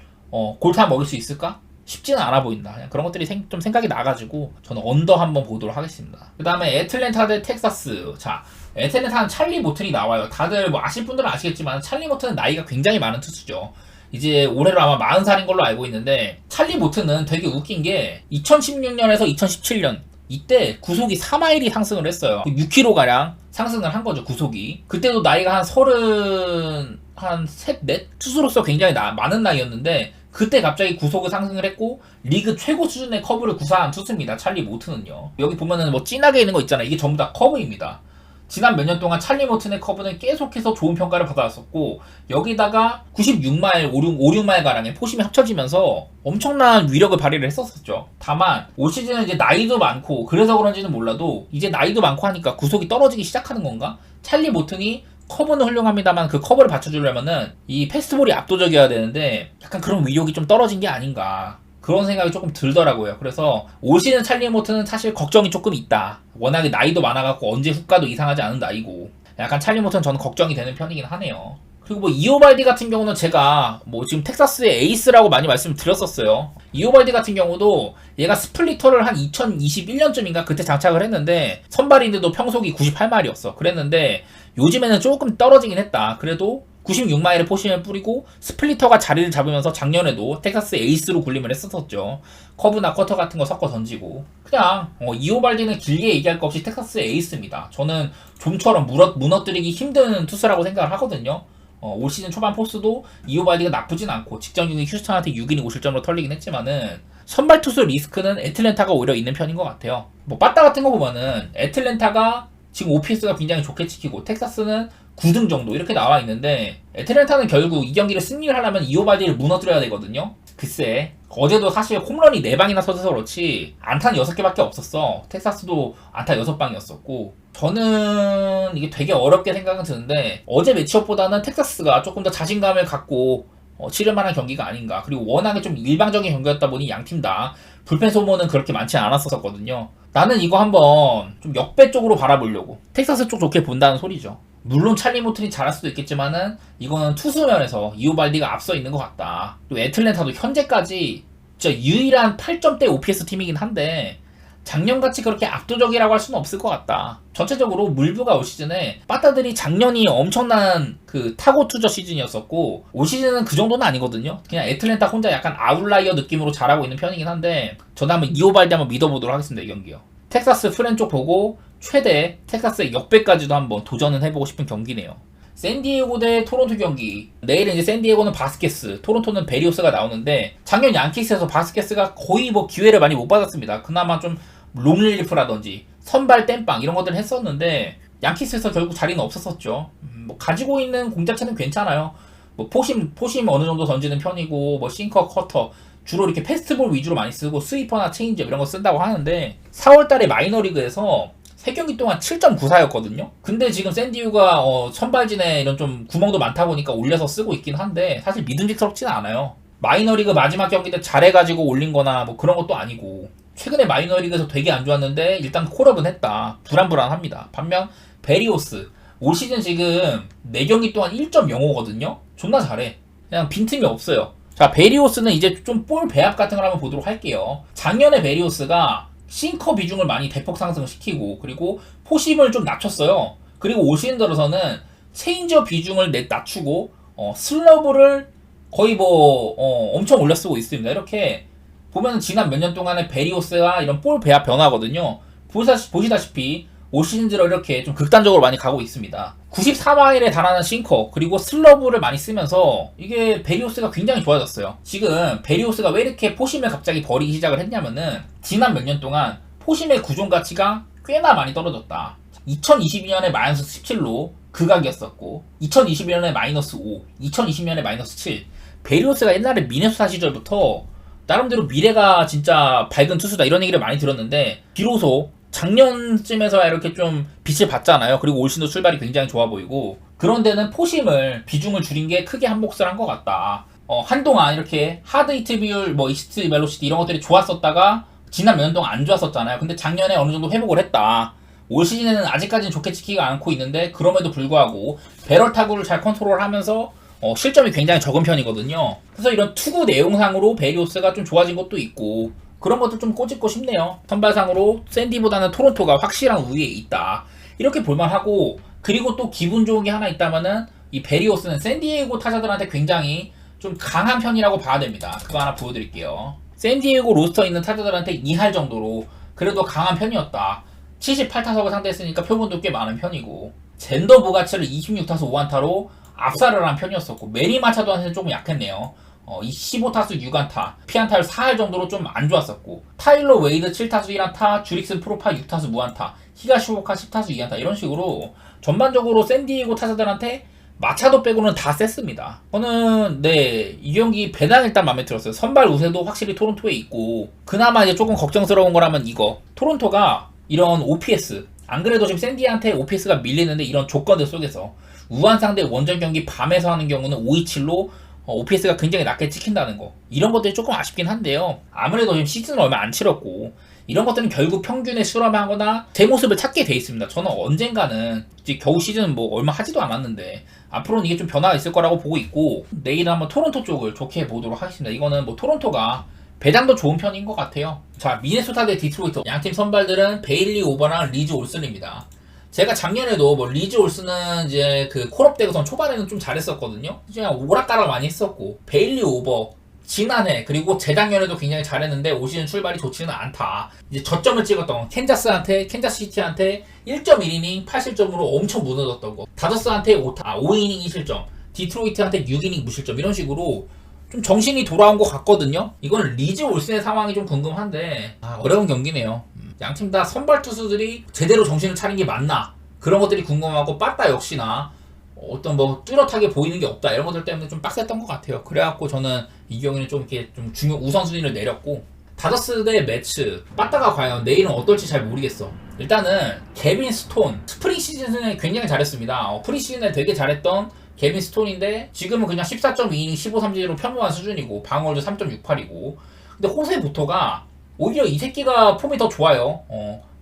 A: 골타 먹일 수 있을까? 쉽지는 않아 보인다. 그냥 그런 것들이 좀 생각이 나가지고 저는 언더 한번 보도록 하겠습니다. 그 다음에 애틀랜타 대 텍사스. 자, 애틀랜타는 찰리 모튼이 나와요. 다들 뭐 아실 분들은 아시겠지만 찰리 모튼은 나이가 굉장히 많은 투수죠. 이제 올해로 아마 40살인 걸로 알고 있는데 찰리 모튼은 되게 웃긴 게 2016년에서 2017년 이때 구속이 3마일이 상승을 했어요. 6kg가량 상승을 한 거죠, 구속이. 그때도 나이가 한 30, 한 셋, 넷? 투수로서 굉장히 많은 나이였는데 그때 갑자기 구속을 상승을 했고 리그 최고 수준의 커브를 구사한 투수입니다. 찰리 모튼은요. 여기 보면은 뭐 진하게 있는 거 있잖아요. 이게 전부 다 커브입니다. 지난 몇 년 동안 찰리 모튼의 커브는 계속해서 좋은 평가를 받아왔었고 여기다가 96마일, 56마일 가량의 포심이 합쳐지면서 엄청난 위력을 발휘를 했었죠. 다만 올 시즌은 이제 나이도 많고 그래서 그런지는 몰라도 이제 나이도 많고 하니까 구속이 떨어지기 시작하는 건가? 찰리 모튼이 커브는 훌륭합니다만 그 커브를 받쳐주려면은 이 패스트볼이 압도적이어야 되는데 약간 그런 위력이 좀 떨어진 게 아닌가 그런 생각이 조금 들더라고요. 그래서 올 시즌 찰리 모튼은 사실 걱정이 조금 있다. 워낙에 나이도 많아갖고 언제 훅 가도 이상하지 않은 나이고 약간 찰리 모튼은 저는 걱정이 되는 편이긴 하네요. 그리고 뭐 이오발디 같은 경우는 제가 뭐 지금 텍사스의 에이스라고 많이 말씀을 드렸었어요. 이오발디 같은 경우도 얘가 스플리터를 한 2021년쯤인가 그때 장착을 했는데 선발인데도 평속이 98마일이었어. 그랬는데 요즘에는 조금 떨어지긴 했다. 그래도 96마일의 포심을 뿌리고 스플리터가 자리를 잡으면서 작년에도 텍사스 에이스로 군림을 했었죠. 커브나 커터 같은 거 섞어 던지고 그냥 이오발디는 길게 얘기할 거 없이 텍사스 에이스입니다. 저는 좀처럼 무너뜨리기 힘든 투수라고 생각을 하거든요. 올 시즌 초반 포스도 이오발디가 나쁘진 않고 직전 경기 휴스턴한테 6이닝 5실점으로 털리긴 했지만은 선발 투수 리스크는 애틀랜타가 오히려 있는 편인 것 같아요. 뭐 빠따 같은 거 보면은 애틀랜타가 지금 OPS가 굉장히 좋게 찍히고 텍사스는 9등 정도 이렇게 나와 있는데 애틀랜타는 결국 이 경기를 승리를 하려면 이오발디를 무너뜨려야 되거든요. 글쎄 어제도 사실 홈런이 4방이나 터져서 그렇지 안타는 6개밖에 없었어. 텍사스도 안타 6방이었었고 저는 이게 되게 어렵게 생각은 드는데 어제 매치업보다는 텍사스가 조금 더 자신감을 갖고 치를 만한 경기가 아닌가. 그리고 워낙에 좀 일방적인 경기였다 보니 양팀 다 불펜 소모는 그렇게 많지 않았었거든요. 나는 이거 한번 좀 역배 쪽으로 바라보려고 텍사스 쪽 좋게 본다는 소리죠. 물론 찰리 모틀이 잘할 수도 있겠지만은 이거는 투수면에서 이오발디가 앞서 있는 것 같다. 또 애틀랜타도 현재까지 진짜 유일한 8점대 OPS 팀이긴 한데 작년같이 그렇게 압도적이라고 할 수는 없을 것 같다. 전체적으로 물부가 올 시즌에 빠따들이 작년이 엄청난 그 타고 투저 시즌이었었고 올 시즌은 그 정도는 아니거든요. 그냥 애틀랜타 혼자 약간 아웃라이어 느낌으로 잘하고 있는 편이긴 한데 저도 한번 이오발디 한번 믿어보도록 하겠습니다. 이 경기요. 텍사스 프렌 쪽 보고 최대 텍사스의 역배까지도 한번 도전은 해보고 싶은 경기네요. 샌디에고 대 토론토 경기. 내일은 이제 샌디에고는 바스케스, 토론토는 베리오스가 나오는데 작년 양키스에서 바스케스가 거의 뭐 기회를 많이 못 받았습니다. 그나마 좀 롱릴리프라든지 선발 땜빵 이런 것들을 했었는데 양키스에서 결국 자리는 없었었죠. 뭐 가지고 있는 공 자체는 괜찮아요. 뭐 포심 어느 정도 던지는 편이고 뭐 싱커, 커터 주로 이렇게 패스트볼 위주로 많이 쓰고 스위퍼나 체인지업 이런 거 쓴다고 하는데 4월달에 마이너리그에서 3경기 동안 7.94였거든요. 근데 지금 샌디우가 선발진에 이런 좀 구멍도 많다 보니까 올려서 쓰고 있긴 한데 사실 믿음직스럽지는 않아요. 마이너리그 마지막 경기 때 잘해가지고 올린 거나 뭐 그런 것도 아니고 최근에 마이너리그에서 되게 안 좋았는데 일단 콜업은 했다. 불안합니다. 반면 베리오스 올 시즌 지금 4경기 동안 1.05거든요. 존나 잘해. 그냥 빈틈이 없어요. 자, 베리오스는 이제 좀 볼 배합 같은 걸 한번 보도록 할게요. 작년에 베리오스가 싱커 비중을 많이 대폭 상승시키고 그리고 포심을 좀 낮췄어요. 그리고 올 시즌 들어서는 체인저 비중을 낮추고 슬러브를 거의 엄청 올려 쓰고 있습니다. 이렇게 보면 지난 몇 년 동안의 베리오스와 이런 볼 배합 변화거든요. 보시다시피 올 시즌 들어 이렇게 좀 극단적으로 많이 가고 있습니다. 94마일에 달하는 싱커 그리고 슬러브를 많이 쓰면서 이게 베리오스가 굉장히 좋아졌어요. 지금 베리오스가 왜 이렇게 포심을 갑자기 버리기 시작을 했냐면은 지난 몇 년 동안 포심의 구종 가치가 꽤나 많이 떨어졌다. 2022년에 마이너스 17로 극악이었었고 2021년에 마이너스 5, 2020년에 마이너스 7. 베리오스가 옛날에 미네소타 시절부터 나름대로 미래가 진짜 밝은 투수다 이런 얘기를 많이 들었는데 비로소 작년쯤에서야 이렇게 좀 빛을 봤잖아요. 그리고 올 시즌도 출발이 굉장히 좋아 보이고 그런 데는 포심을 비중을 줄인 게 크게 한 몫을 한 것 같다. 한동안 이렇게 하드 히트 비율, 뭐 이스트 벨로시티 이런 것들이 좋았었다가 지난 몇 년 동안 안 좋았었잖아요. 근데 작년에 어느 정도 회복을 했다. 올 시즌에는 아직까지는 좋게 지키지가 않고 있는데 그럼에도 불구하고 배럴 타구를 잘 컨트롤하면서 실점이 굉장히 적은 편이거든요. 그래서 이런 투구 내용상으로 베리오스가 좀 좋아진 것도 있고 그런 것도 좀 꼬집고 싶네요. 선발상으로 샌디보다는 토론토가 확실한 우위에 있다. 이렇게 볼만하고 그리고 또 기분 좋은 게 하나 있다면은 이 베리오스는 샌디에이고 타자들한테 굉장히 좀 강한 편이라고 봐야 됩니다. 그거 하나 보여드릴게요. 샌디에이고 로스터에 있는 타자들한테 2할 정도로 그래도 강한 편이었다. 78타석을 상대했으니까 표본도 꽤 많은 편이고 젠더 보가츠를 26타수 5안타로 압살을 한 편이었었고 메리 마차도한테는 조금 약했네요. 15타수 6안타, 피안타율 4할 정도로 좀 안 좋았었고 타일러 웨이드 7타수 1안타, 주릭슨 프로파 6타수 무안타, 히가시오카 10타수 2안타 이런 식으로 전반적으로 샌디에고 타자들한테 마차도 빼고는 다 셌습니다. 저는 이 경기 배당 일단 마음에 들었어요. 선발 우세도 확실히 토론토에 있고 그나마 이제 조금 걱정스러운 거라면 이거 토론토가 이런 OPS 안 그래도 지금 샌디한테 OPS가 밀리는데 이런 조건들 속에서 우한 상대 원정 경기 밤에서 하는 경우는 527로 OPS가 굉장히 낮게 찍힌다는 거 이런 것들이 조금 아쉽긴 한데요. 아무래도 지금 시즌을 얼마 안 치렀고 이런 것들은 결국 평균에 수렴하거나 제 모습을 찾게 돼 있습니다. 저는 언젠가는 이제 겨우 시즌은 뭐 얼마 하지도 않았는데 앞으로는 이게 좀 변화가 있을 거라고 보고 있고 내일은 한번 토론토 쪽을 좋게 보도록 하겠습니다. 이거는 뭐 토론토가 배당도 좋은 편인 것 같아요. 자, 미네소타 대 디트로이트 양팀 선발들은 베일리 오버랑 리즈 올슨입니다. 제가 작년에도 뭐 리즈 올슨은 이제 그 콜업 되고선 초반에는 좀 잘했었거든요. 그냥 오락가락 많이 했었고 베일리 오버 지난해 그리고 재작년에도 굉장히 잘했는데 올 시즌 출발이 좋지는 않다. 이제 저점을 찍었던 캔자스시티한테 1.1이닝 8실점으로 엄청 무너졌던 거. 다저스한테 5이닝 2실점, 디트로이트한테 6이닝 무실점 이런 식으로 좀 정신이 돌아온 것 같거든요. 이건 리즈 올슨의 상황이 좀 궁금한데 어려운 경기네요. 양팀 다 선발 투수들이 제대로 정신을 차린 게 맞나 그런 것들이 궁금하고 빠따 역시나 어떤 뭐 뚜렷하게 보이는 게 없다 이런 것들 때문에 좀 빡셌던 것 같아요. 그래갖고 저는 이 경기는 좀 이렇게 좀 우선순위를 내렸고 다저스 대 매츠 빠따가 과연 내일은 어떨지 잘 모르겠어. 일단은 케빈 스톤 스프링 시즌에 굉장히 잘했습니다. 프리 시즌에 되게 잘했던 개빈 스톤인데 지금은 그냥 14.2이닝 15삼진으로 평범한 수준이고 방어율도 3.68이고 근데 호세 부터가 오히려 이 새끼가 폼이 더 좋아요.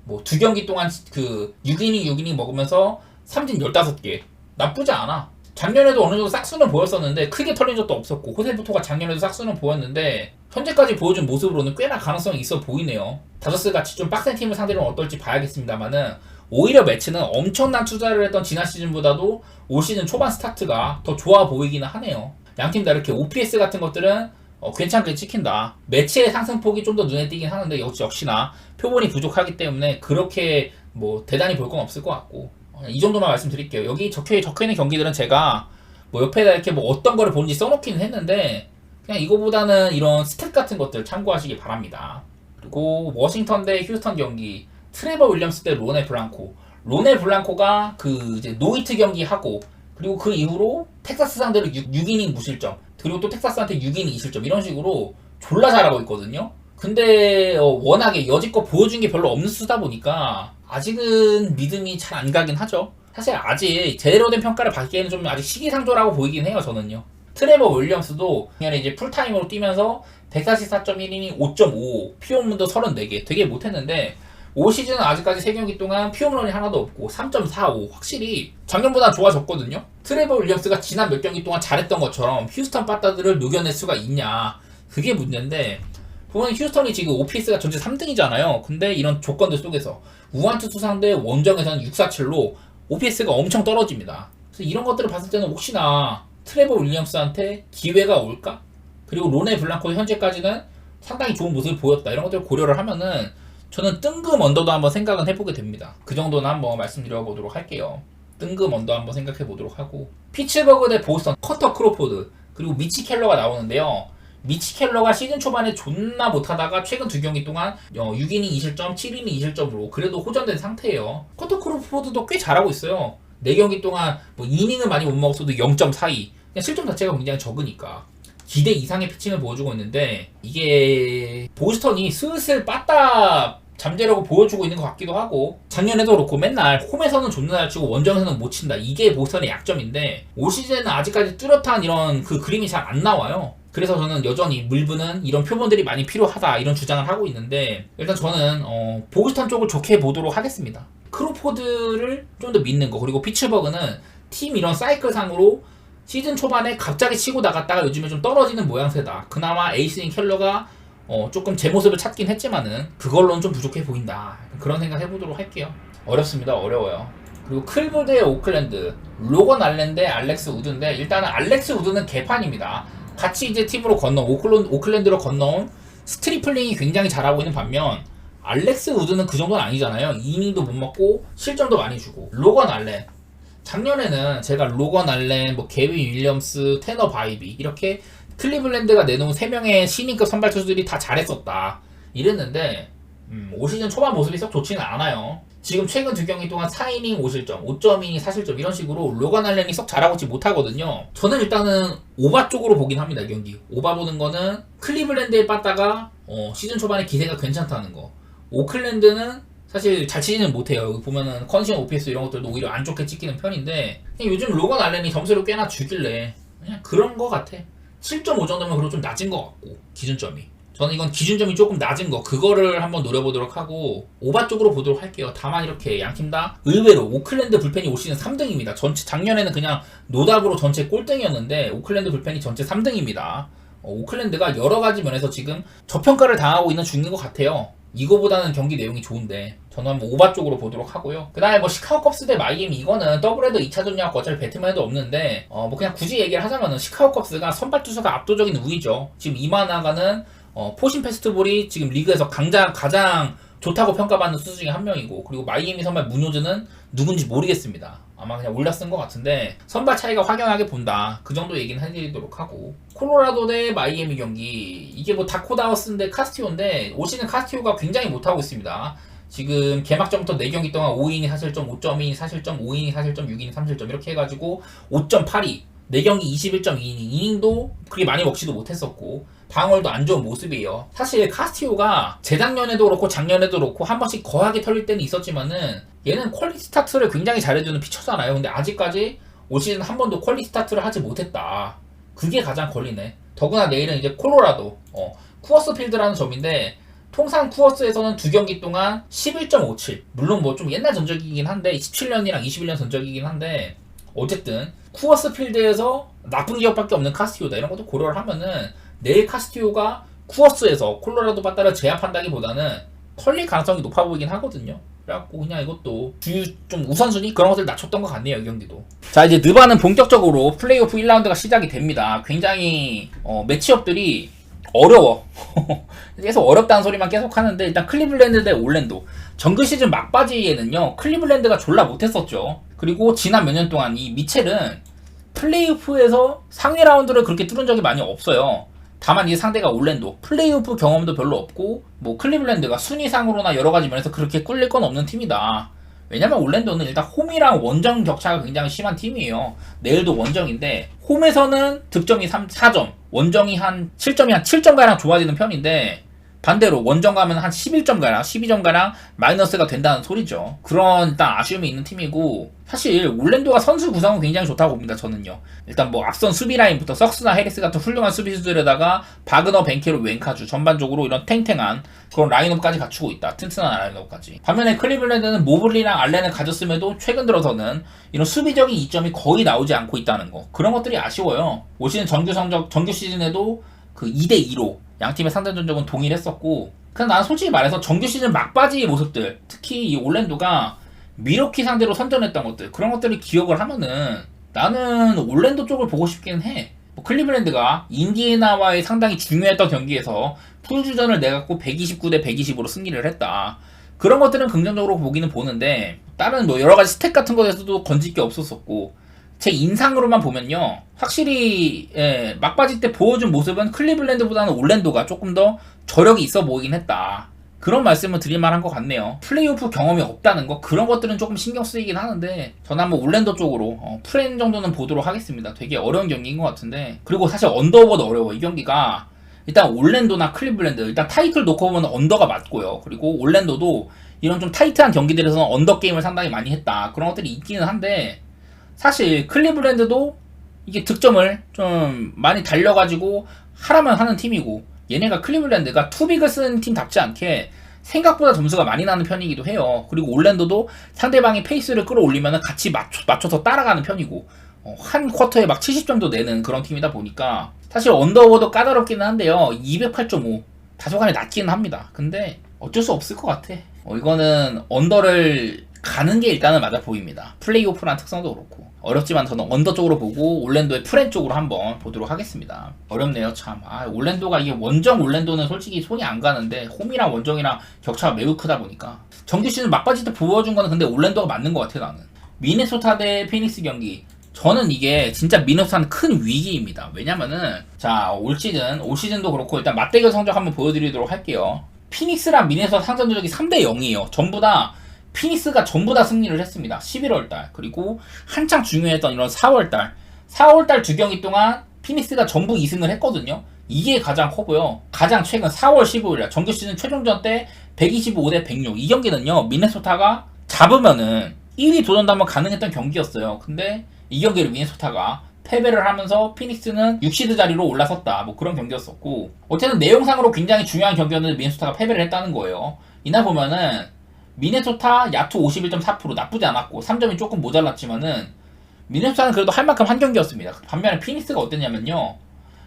A: 뭐 두 경기 동안 그 6이닝 먹으면서 삼진 15개 나쁘지 않아. 작년에도 어느 정도 싹수는 보였었는데 크게 털린 적도 없었고 호세부터가 작년에도 싹수는 보였는데 현재까지 보여준 모습으로는 꽤나 가능성이 있어 보이네요. 다저스 같이 좀 빡센 팀을 상대로 어떨지 봐야겠습니다만은 오히려 매치는 엄청난 투자를 했던 지난 시즌보다도 올 시즌 초반 스타트가 더 좋아 보이기는 하네요. 양팀 다 이렇게 OPS 같은 것들은 괜찮게 찍힌다. 매치의 상승폭이 좀 더 눈에 띄긴 하는데 역시나 표본이 부족하기 때문에 그렇게 뭐 대단히 볼 건 없을 것 같고 이 정도만 말씀드릴게요. 여기 적혀있는 경기들은 제가 뭐 옆에다 이렇게 뭐 어떤 거를 보는지 써놓기는 했는데 그냥 이거보다는 이런 스탯 같은 것들 참고하시기 바랍니다. 그리고 워싱턴 대 휴스턴 경기 트레버 윌리엄스 대 로네 블랑코. 로네 블랑코가 그 이제 노히트 경기 하고 그리고 그 이후로 텍사스 상대로 6이닝 무실점 그리고 또 텍사스한테 6이닝 2실점 이런 식으로 졸라 잘하고 있거든요. 근데 워낙에 여지껏 보여준 게 별로 없는 수다 보니까 아직은 믿음이 잘 안 가긴 하죠. 사실 아직 제대로 된 평가를 받기에는 좀 아직 시기상조라고 보이긴 해요. 저는요. 트레버 윌리엄스도 작년에 이제 풀타임으로 뛰면서 144.1이닝 5.5 피홈런도 34개 되게 못했는데 올 시즌은 아직까지 3경기 동안 피홈런이 하나도 없고 3.45 확실히 작년보다 좋아졌거든요. 트레버 윌리엄스가 지난 몇 경기 동안 잘했던 것처럼 휴스턴 빠따들을 녹여낼 수가 있냐 그게 문제인데 보면 휴스턴이 지금 OPS가 전체 3등이잖아요. 근데 이런 조건들 속에서 우완투수 상대 원정에서는 647로 OPS가 엄청 떨어집니다. 그래서 이런 것들을 봤을 때는 혹시나 트레버 윌리엄스한테 기회가 올까? 그리고 로네 블랑코 현재까지는 상당히 좋은 모습을 보였다. 이런 것들을 고려를 하면은 저는 뜬금 언더도 한번 생각은 해보게 됩니다. 그 정도는 한번 말씀드려보도록 할게요. 뜬금 언더 한번 생각해보도록 하고 피츠버그 대 보스턴 커터 크로포드 그리고 미치 켈러가 나오는데요. 미치 켈러가 시즌 초반에 존나 못하다가 최근 2경기 동안 6이닝 2실점, 7이닝 2실점으로 그래도 호전된 상태예요. 커터 크로포드도 꽤 잘하고 있어요. 4경기 동안 뭐 이닝은 많이 못 먹었어도 0.42 그냥 실점 자체가 굉장히 적으니까 기대 이상의 피칭을 보여주고 있는데 이게 보스턴이 슬슬 빠따 잠재력을 보여주고 있는 것 같기도 하고 작년에도 그렇고 맨날 홈에서는 존나 잘 치고 원정에서는 못 친다. 이게 보스턴의 약점인데 올 시즌은 아직까지 뚜렷한 이런 그 그림이 잘 안 나와요. 그래서 저는 여전히 물브는 이런 표본들이 많이 필요하다 이런 주장을 하고 있는데 일단 저는 보스턴 쪽을 좋게 보도록 하겠습니다. 크로포드를 좀 더 믿는 거 그리고 피츠버그는 팀 이런 사이클상으로 시즌 초반에 갑자기 치고 나갔다가 요즘에 좀 떨어지는 모양새다. 그나마 에이스인 켈러가 조금 제 모습을 찾긴 했지만은 그걸로는 좀 부족해 보인다. 그런 생각 해보도록 할게요. 어렵습니다. 어려워요. 그리고 클브 대 오클랜드 로건 알렌 대 알렉스 우드인데 일단은 알렉스 우드는 개판입니다. 같이 이제 팀으로 건너온 오클랜드로 건너온 스트리플링이 굉장히 잘하고 있는 반면 알렉스 우드는 그 정도는 아니잖아요. 이닝도 못 먹고 실점도 많이 주고 로건 알렌 작년에는 제가 로건 알렌, 뭐 개빈 윌리엄스, 테너 바이비 이렇게 클리블랜드가 내놓은 3명의 신인급 선발 투수들이 다 잘했었다 이랬는데 올 시즌 초반 모습이 썩 좋지는 않아요. 지금 최근 2경기 동안 4이닝 5실점, 5.2이닝 4실점 이런 식으로 로건 알렌이 썩 잘하고 있지 못하거든요. 저는 일단은 오바 쪽으로 보긴 합니다. 경기 오바 보는 거는 클리블랜드에 빠다가 시즌 초반에 기세가 괜찮다는 거. 오클랜드는 사실 잘 치지는 못해요. 여기 보면은 컨디션 OPS 이런 것들도 오히려 안 좋게 찍히는 편인데 그냥 요즘 로건 알렌이 점수를 꽤나 주길래 그냥 그런 거 같아. 7.5 정도면 그래도 좀 낮은 것 같고 기준점이 저는 이건 기준점이 조금 낮은 거 그거를 한번 노려보도록 하고 오바 쪽으로 보도록 할게요. 다만 이렇게 양팀 다 의외로 오클랜드 불펜이 올 시즌 3등입니다. 전체 작년에는 그냥 노답으로 전체 꼴등이었는데 오클랜드 불펜이 전체 3등입니다. 오클랜드가 여러가지 면에서 지금 저평가를 당하고 있는 중인 것 같아요. 이거보다는 경기 내용이 좋은데 저는 한번 오바 쪽으로 보도록 하고요. 그 다음에 뭐 시카고 컵스 대 마이애미 이거는 더블헤더 2차전이라고 어차피 배트맨도 없는데 뭐 그냥 굳이 얘기를 하자면은 시카고 컵스가 선발 투수가 압도적인 우위죠. 지금 이마나가는 포신 페스트볼이 지금 리그에서 가장 좋다고 평가받는 투수 중에 한 명이고 그리고 마이애미 선발 무노즈는 누군지 모르겠습니다. 아마 그냥 올라 쓴 것 같은데 선발 차이가 확연하게 본다. 그 정도 얘기는 해드리도록 하고 콜로라도 대 마이애미 경기 이게 뭐 다코다우스인데 카스티오인데 올 시즌 카스티오가 굉장히 못하고 있습니다. 지금 개막전부터 4경기 동안 5이닝 4실점, 5.2이닝 4실점, 5이닝 4실점, 6이닝 3실점 이렇게 해가지고 5.82 4경기 21.2이닝 이닝도 그렇게 많이 먹지도 못했었고 방어율도 안 좋은 모습이에요. 사실 카스티오가 재작년에도 그렇고 작년에도 그렇고 한 번씩 거하게 털릴 때는 있었지만은 얘는 퀄리티 스타트를 굉장히 잘해주는 피처잖아요. 근데 아직까지 올 시즌 한 번도 퀄리 스타트를 하지 못했다. 그게 가장 걸리네. 더구나 내일은 이제 콜로라도 쿠어스 필드라는 점인데 통상 쿠어스에서는 2경기 동안 11.57 물론 뭐 좀 옛날 전적이긴 한데 17년이랑 21년 전적이긴 한데 어쨌든 쿠어스 필드에서 나쁜 기억밖에 없는 카스티오다. 이런 것도 고려를 하면은 내일 카스티오가 쿠어스에서 콜로라도 바다를 제압한다기보다는 털릴 가능성이 높아 보이긴 하거든요. 그래갖고 그냥 이것도 좀 우선순위 그런 것들 낮췄던 것 같네요. 이 경기도. 자, 이제 느바는 본격적으로 플레이오프 1라운드가 시작이 됩니다. 굉장히 매치업들이 어려워. 계속 어렵다는 소리만 계속 하는데 일단 클리블랜드 대 올랜도 정규 시즌 막바지에는요 클리블랜드가 졸라 못했었죠. 그리고 지난 몇 년 동안 이 미첼은 플레이오프에서 상위 라운드를 그렇게 뚫은 적이 많이 없어요. 다만 이 상대가 올랜도 플레이오프 경험도 별로 없고 뭐 클리블랜드가 순위상으로나 여러가지 면에서 그렇게 꿀릴 건 없는 팀이다. 왜냐면 올랜도는 일단 홈이랑 원정 격차가 굉장히 심한 팀이에요. 내일도 원정인데 홈에서는 득점이 4점 원정이 한 7점가량 좋아지는 편인데 반대로 원정 가면 한 11점가량 12점가량 마이너스가 된다는 소리죠. 그런 일단 아쉬움이 있는 팀이고 사실 올랜도가 선수 구성은 굉장히 좋다고 봅니다. 저는요. 일단 뭐 앞선 수비 라인부터 석스나 해리스 같은 훌륭한 수비수들에다가 바그너, 벤케로, 웬카주 전반적으로 이런 탱탱한 그런 라인업까지 갖추고 있다. 튼튼한 라인업까지. 반면에 클리블랜드는 모블리랑 알렌을 가졌음에도 최근 들어서는 이런 수비적인 이점이 거의 나오지 않고 있다는 거. 그런 것들이 아쉬워요. 올 시즌 정규 시즌에도 그 2대2로 양팀의 상대 전적은 동일했었고 그냥 나는 솔직히 말해서 정규 시즌 막바지의 모습들 특히 이 올랜도가 미러키 상대로 선전했던 것들 그런 것들을 기억을 하면은 나는 올랜도 쪽을 보고 싶긴 해. 뭐 클리블랜드가 인디애나와의 상당히 중요했던 경기에서 풀주전을 내갖고 129대 120으로 승리를 했다. 그런 것들은 긍정적으로 보기는 보는데 다른 뭐 여러가지 스탯 같은 것에서도 건질 게 없었었고 제 인상으로만 보면요 확실히 막바지 때 보여준 모습은 클리블랜드보다는 올랜도가 조금 더 저력이 있어 보이긴 했다. 그런 말씀을 드릴 만한 것 같네요. 플레이오프 경험이 없다는 거 그런 것들은 조금 신경 쓰이긴 하는데 저는 한번 올랜도 쪽으로 프렌 정도는 보도록 하겠습니다. 되게 어려운 경기인 것 같은데 그리고 사실 언더보다 어려워. 이 경기가 일단 올랜도나 클리블랜드 일단 타이틀 놓고 보면 언더가 맞고요. 그리고 올랜도도 이런 좀 타이트한 경기들에서는 언더 게임을 상당히 많이 했다. 그런 것들이 있기는 한데 사실 클리블랜드도 이게 득점을 좀 많이 달려가지고 하라면 하는 팀이고 얘네가 클리블랜드가 투빅을 쓰는 팀답지 않게 생각보다 점수가 많이 나는 편이기도 해요. 그리고 올랜도도 상대방이 페이스를 끌어올리면 같이 맞춰서 따라가는 편이고 한 쿼터에 막 70점도 내는 그런 팀이다 보니까 사실 언더워도 까다롭기는 한데요. 208.5 다소간에 낮기는 합니다. 근데 어쩔 수 없을 것 같아. 이거는 언더를 가는 게 일단은 맞아 보입니다. 플레이오프라는 특성도 그렇고 어렵지만 저는 언더 쪽으로 보고 올랜도의 프렌 쪽으로 한번 보도록 하겠습니다. 어렵네요 참. 올랜도가 이게 원정 올랜도는 솔직히 손이 안 가는데 홈이랑 원정이랑 격차가 매우 크다 보니까 정규 시즌 막바지 때 보여준 거는 근데 올랜도가 맞는 것 같아 나는. 미네소타 대 피닉스 경기 저는 이게 진짜 미네소타는 큰 위기입니다. 왜냐면은 자 올 시즌도 그렇고 일단 맞대결 성적 한번 보여드리도록 할게요. 피닉스랑 미네소타 상전 전적이 3대 0이에요. 피닉스가 전부 다 승리를 했습니다. 11월달 그리고 한창 중요했던 이런 4월달 두 경기 동안 피닉스가 전부 2승을 했거든요. 이게 가장 커고요. 가장 최근 4월 15일 정규 시즌 최종전 때 125대 106 이 경기는요 미네소타가 잡으면은 1위 도전도 한번 가능했던 경기였어요. 근데 이 경기를 미네소타가 패배를 하면서 피닉스는 6시드 자리로 올라섰다. 뭐 그런 경기였었고 어쨌든 내용상으로 굉장히 중요한 경기였는데 미네소타가 패배를 했다는 거예요. 이날 보면은 미네소타 야투 51.4% 나쁘지 않았고 3점이 조금 모자랐지만은 미네소타는 그래도 할 만큼 한 경기였습니다. 반면에 피닉스가 어땠냐면요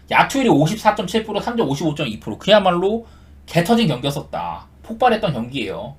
A: 야투율이 54.7% 3점 55.2% 그야말로 개터진 경기였었다. 폭발했던 경기예요.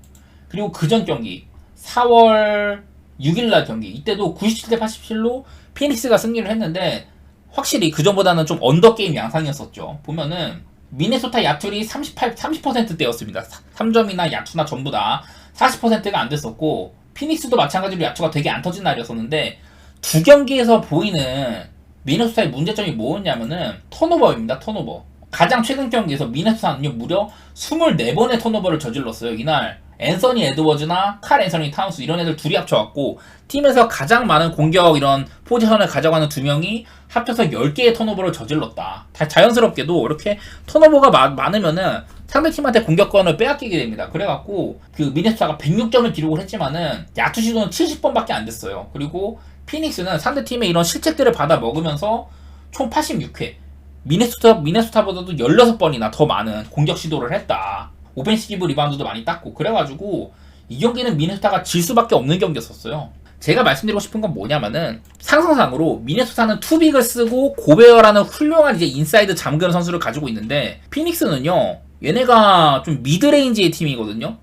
A: 그리고 그전 경기 4월 6일날 경기 이때도 97대 87로 피닉스가 승리를 했는데 확실히 그전보다는 좀 언더게임 양상이었었죠. 보면은 미네소타 야투율이 30%대였습니다. 3점이나 야투나 전부 다 40%가 안 됐었고 피닉스도 마찬가지로 야투가 되게 안 터진 날이었었는데 두 경기에서 보이는 미네소타의 문제점이 뭐였냐면은 턴오버입니다. 턴오버. 가장 최근 경기에서 미네소타는 무려 24번의 턴오버를 저질렀어요. 이날 앤서니 에드워즈나 칼 앤서니 타운스 이런 애들 둘이 합쳐갖고 팀에서 가장 많은 공격 이런 포지션을 가져가는 두 명이 합쳐서 10개의 턴오버를 저질렀다. 자연스럽게도 이렇게 턴오버가 많으면은 상대팀한테 공격권을 빼앗기게 됩니다. 그래갖고 그 미네소타가 106점을 기록을 했지만은 야투 시도는 70번밖에 안 됐어요. 그리고 피닉스는 상대팀의 이런 실책들을 받아 먹으면서 총 86회, 미네소타보다도 16번이나 더 많은 공격 시도를 했다. 오펜시브 리바운드도 많이 땄고, 그래가지고 이 경기는 미네소타가 질 수밖에 없는 경기였었어요. 제가 말씀드리고 싶은 건 뭐냐면은, 상성상으로 미네소타는 투빅을 쓰고 고베어라는 훌륭한 이제 인사이드 잠그는 선수를 가지고 있는데, 피닉스는요 얘네가 좀 미드레인지의 팀이거든요.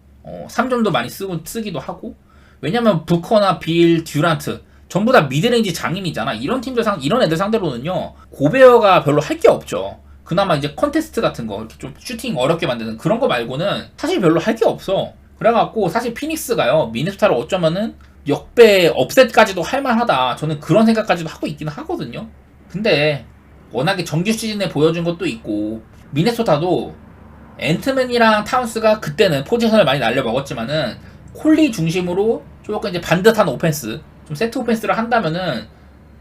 A: 3점도 많이 쓰기도 하고, 왜냐면 부커나 빌, 듀란트 전부 다 미드레인지 장인이잖아. 이런 애들 상대로는요 고베어가 별로 할 게 없죠. 그나마 이제 컨테스트 같은 거 이렇게 좀 슈팅 어렵게 만드는 그런 거 말고는 사실 별로 할 게 없어. 그래갖고 사실 피닉스가요 미네소타를 어쩌면은 역배 업셋까지도 할만하다, 저는 그런 생각까지도 하고 있긴 하거든요. 근데 워낙에 정규 시즌에 보여준 것도 있고, 미네소타도 앤트맨이랑 타운스가 그때는 포지션을 많이 날려먹었지만은 콜리 중심으로 조금 이제 반듯한 오펜스, 좀 세트 오펜스를 한다면은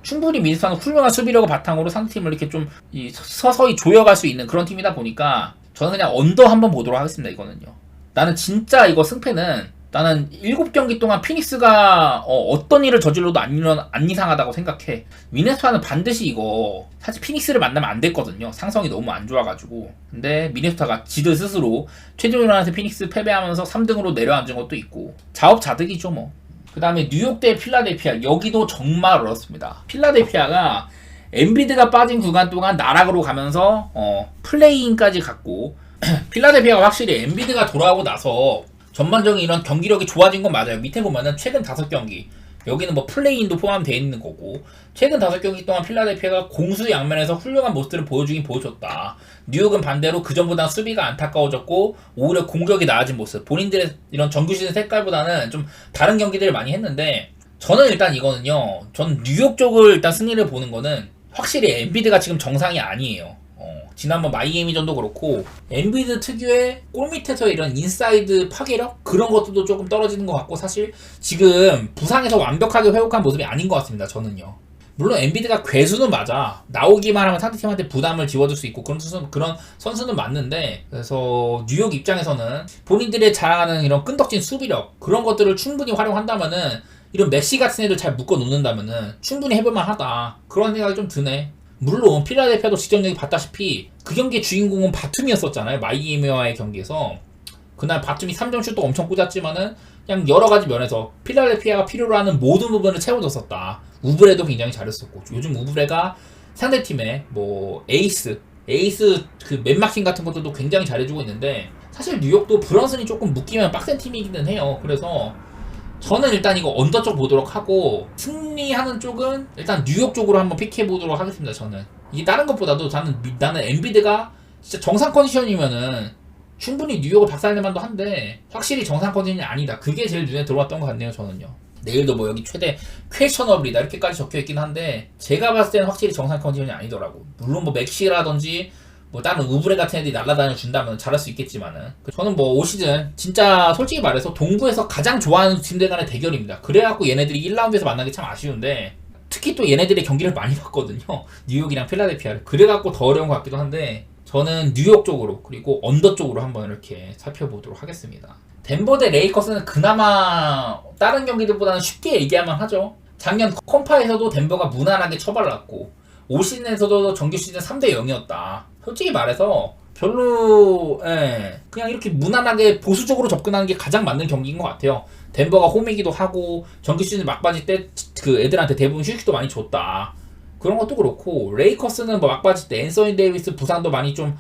A: 충분히 미네소타는 훌륭한 수비력을 바탕으로 상대팀을 이렇게 좀 서서히 조여갈 수 있는 그런 팀이다 보니까 저는 그냥 언더 한번 보도록 하겠습니다. 이거는요. 나는 진짜 이거 승패는 나는 7경기 동안 피닉스가 어떤 일을 저질러도 안 이상하다고 생각해. 미네소타는 반드시 이거 사실 피닉스를 만나면 안 됐거든요. 상성이 너무 안 좋아가지고. 근데 미네소타가 지들 스스로 최종전에서 피닉스 패배하면서 3등으로 내려앉은 것도 있고, 자업자득이죠 뭐. 그 다음에 뉴욕 대 필라델피아, 여기도 정말 어렵습니다. 필라델피아가 엔비드가 빠진 구간 동안 나락으로 가면서 플레이인까지 갔고, 필라델피아가 확실히 엔비드가 돌아오고 나서 전반적인 이런 경기력이 좋아진 건 맞아요. 밑에 보면은 최근 5경기, 여기는 뭐 플레이인도 포함되어 있는 거고, 최근 5경기 동안 필라델피아가 공수 양면에서 훌륭한 모습을 보여주긴 보여줬다. 뉴욕은 반대로 그전보다 수비가 안타까워졌고 오히려 공격이 나아진 모습, 본인들의 이런 정규 시즌 색깔보다는 좀 다른 경기들을 많이 했는데, 저는 일단 이거는요, 전 뉴욕 쪽을 일단 승리를 보는 거는 확실히 엔비드가 지금 정상이 아니에요. 지난번 마이애미전도 그렇고 엔비드 특유의 골밑에서 이런 인사이드 파괴력, 그런 것들도 조금 떨어지는 것 같고, 사실 지금 부상에서 완벽하게 회복한 모습이 아닌 것 같습니다. 저는요. 물론 엔비드가 괴수는 맞아. 나오기만 하면 상대팀한테 부담을 지워줄 수 있고 그런 선수는 맞는데, 그래서 뉴욕 입장에서는 본인들의 자랑하는 이런 끈덕진 수비력, 그런 것들을 충분히 활용한다면은, 이런 메시 같은 애들 잘 묶어 놓는다면은 충분히 해볼만 하다, 그런 생각이 좀 드네. 물론 필라델피아도 직전 경기 봤다시피 그 경기의 주인공은 바툼이었었잖아요. 마이애미와의 경기에서 그날 바툼이 3점 슛도 엄청 꽂았지만은 그냥 여러가지 면에서 필라델피아가 필요로 하는 모든 부분을 채워줬었다. 우브레도 굉장히 잘했었고, 요즘 우브레가 상대팀의 뭐 에이스 그 맨마킹 같은 것들도 굉장히 잘해주고 있는데, 사실 뉴욕도 브런슨이 조금 묶이면 빡센 팀이기는 해요. 그래서 저는 일단 이거 언더 쪽 보도록 하고, 승리하는 쪽은 일단 뉴욕 쪽으로 한번 픽해 보도록 하겠습니다. 저는 이게 다른 것보다도 나는 엔비드가 진짜 정상 컨디션이면은 충분히 뉴욕을 박살낼만도 한데, 확실히 정상 컨디션이 아니다, 그게 제일 눈에 들어왔던 것 같네요. 저는요. 내일도 뭐 여기 최대 퀘셔너블이다 이렇게까지 적혀있긴 한데, 제가 봤을 때는 확실히 정상 컨디션이 아니더라고. 물론 뭐 맥시라든지 뭐 다른 우브레 같은 애들이 날아다녀 준다면 잘할 수 있겠지만은, 저는 뭐 올 시즌 진짜 솔직히 말해서 동부에서 가장 좋아하는 팀들 간의 대결입니다. 그래갖고 얘네들이 1라운드에서 만난 게 참 아쉬운데, 특히 또 얘네들의 경기를 많이 봤거든요. 뉴욕이랑 필라델피아를. 그래갖고 더 어려운 것 같기도 한데, 저는 뉴욕 쪽으로 그리고 언더 쪽으로 한번 이렇게 살펴보도록 하겠습니다. 덴버 대 레이커스는 그나마 다른 경기들보다는 쉽게 얘기하면 하죠. 작년 컴파에서도 덴버가 무난하게 처발랐고, 올 시즌에서도 정규 시즌 3대 0이었다. 솔직히 말해서 별로 그냥 이렇게 무난하게 보수적으로 접근하는 게 가장 맞는 경기인 것 같아요. 덴버가 홈이기도 하고 정규 시즌 막바지 때 그 애들한테 대부분 휴식도 많이 줬다, 그런 것도 그렇고, 레이커스는 뭐 막바지 때 앤서니 데이비스 부상도 많이 좀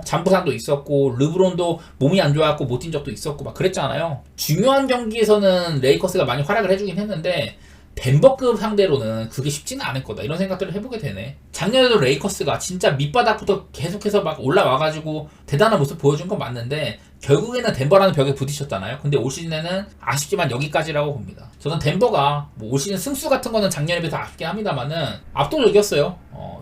A: 잔부상도 있었고, 르브론도 몸이 안 좋아갖고 못 뛴 적도 있었고 막 그랬잖아요. 중요한 경기에서는 레이커스가 많이 활약을 해주긴 했는데, 덴버급 상대로는 그게 쉽지는 않을 거다, 이런 생각들을 해보게 되네. 작년에도 레이커스가 진짜 밑바닥부터 계속해서 막 올라와가지고 대단한 모습 보여준 건 맞는데, 결국에는 덴버라는 벽에 부딪혔잖아요. 근데 올 시즌에는 아쉽지만 여기까지라고 봅니다. 저는 덴버가 뭐 올 시즌 승수 같은 거는 작년에 비해서 아쉽긴 합니다만은 압도적이었어요.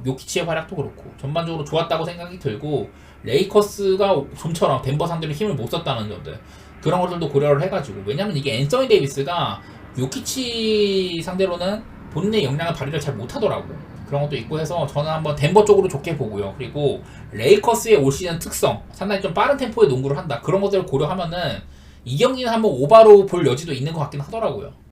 A: 요키치의 활약도 그렇고 전반적으로 좋았다고 생각이 들고, 레이커스가 좀처럼 덴버 상대로 힘을 못 썼다는 점들, 그런 것들도 고려를 해가지고, 왜냐면 이게 앤서니 데이비스가 요키치 상대로는 본인의 역량을 발휘를 잘 못하더라고. 그런 것도 있고 해서 저는 한번 덴버 쪽으로 좋게 보고요. 그리고 레이커스의 올 시즌 특성, 상당히 좀 빠른 템포의 농구를 한다, 그런 것들을 고려하면은 이 경기는 한번 오바로 볼 여지도 있는 것 같긴 하더라고요.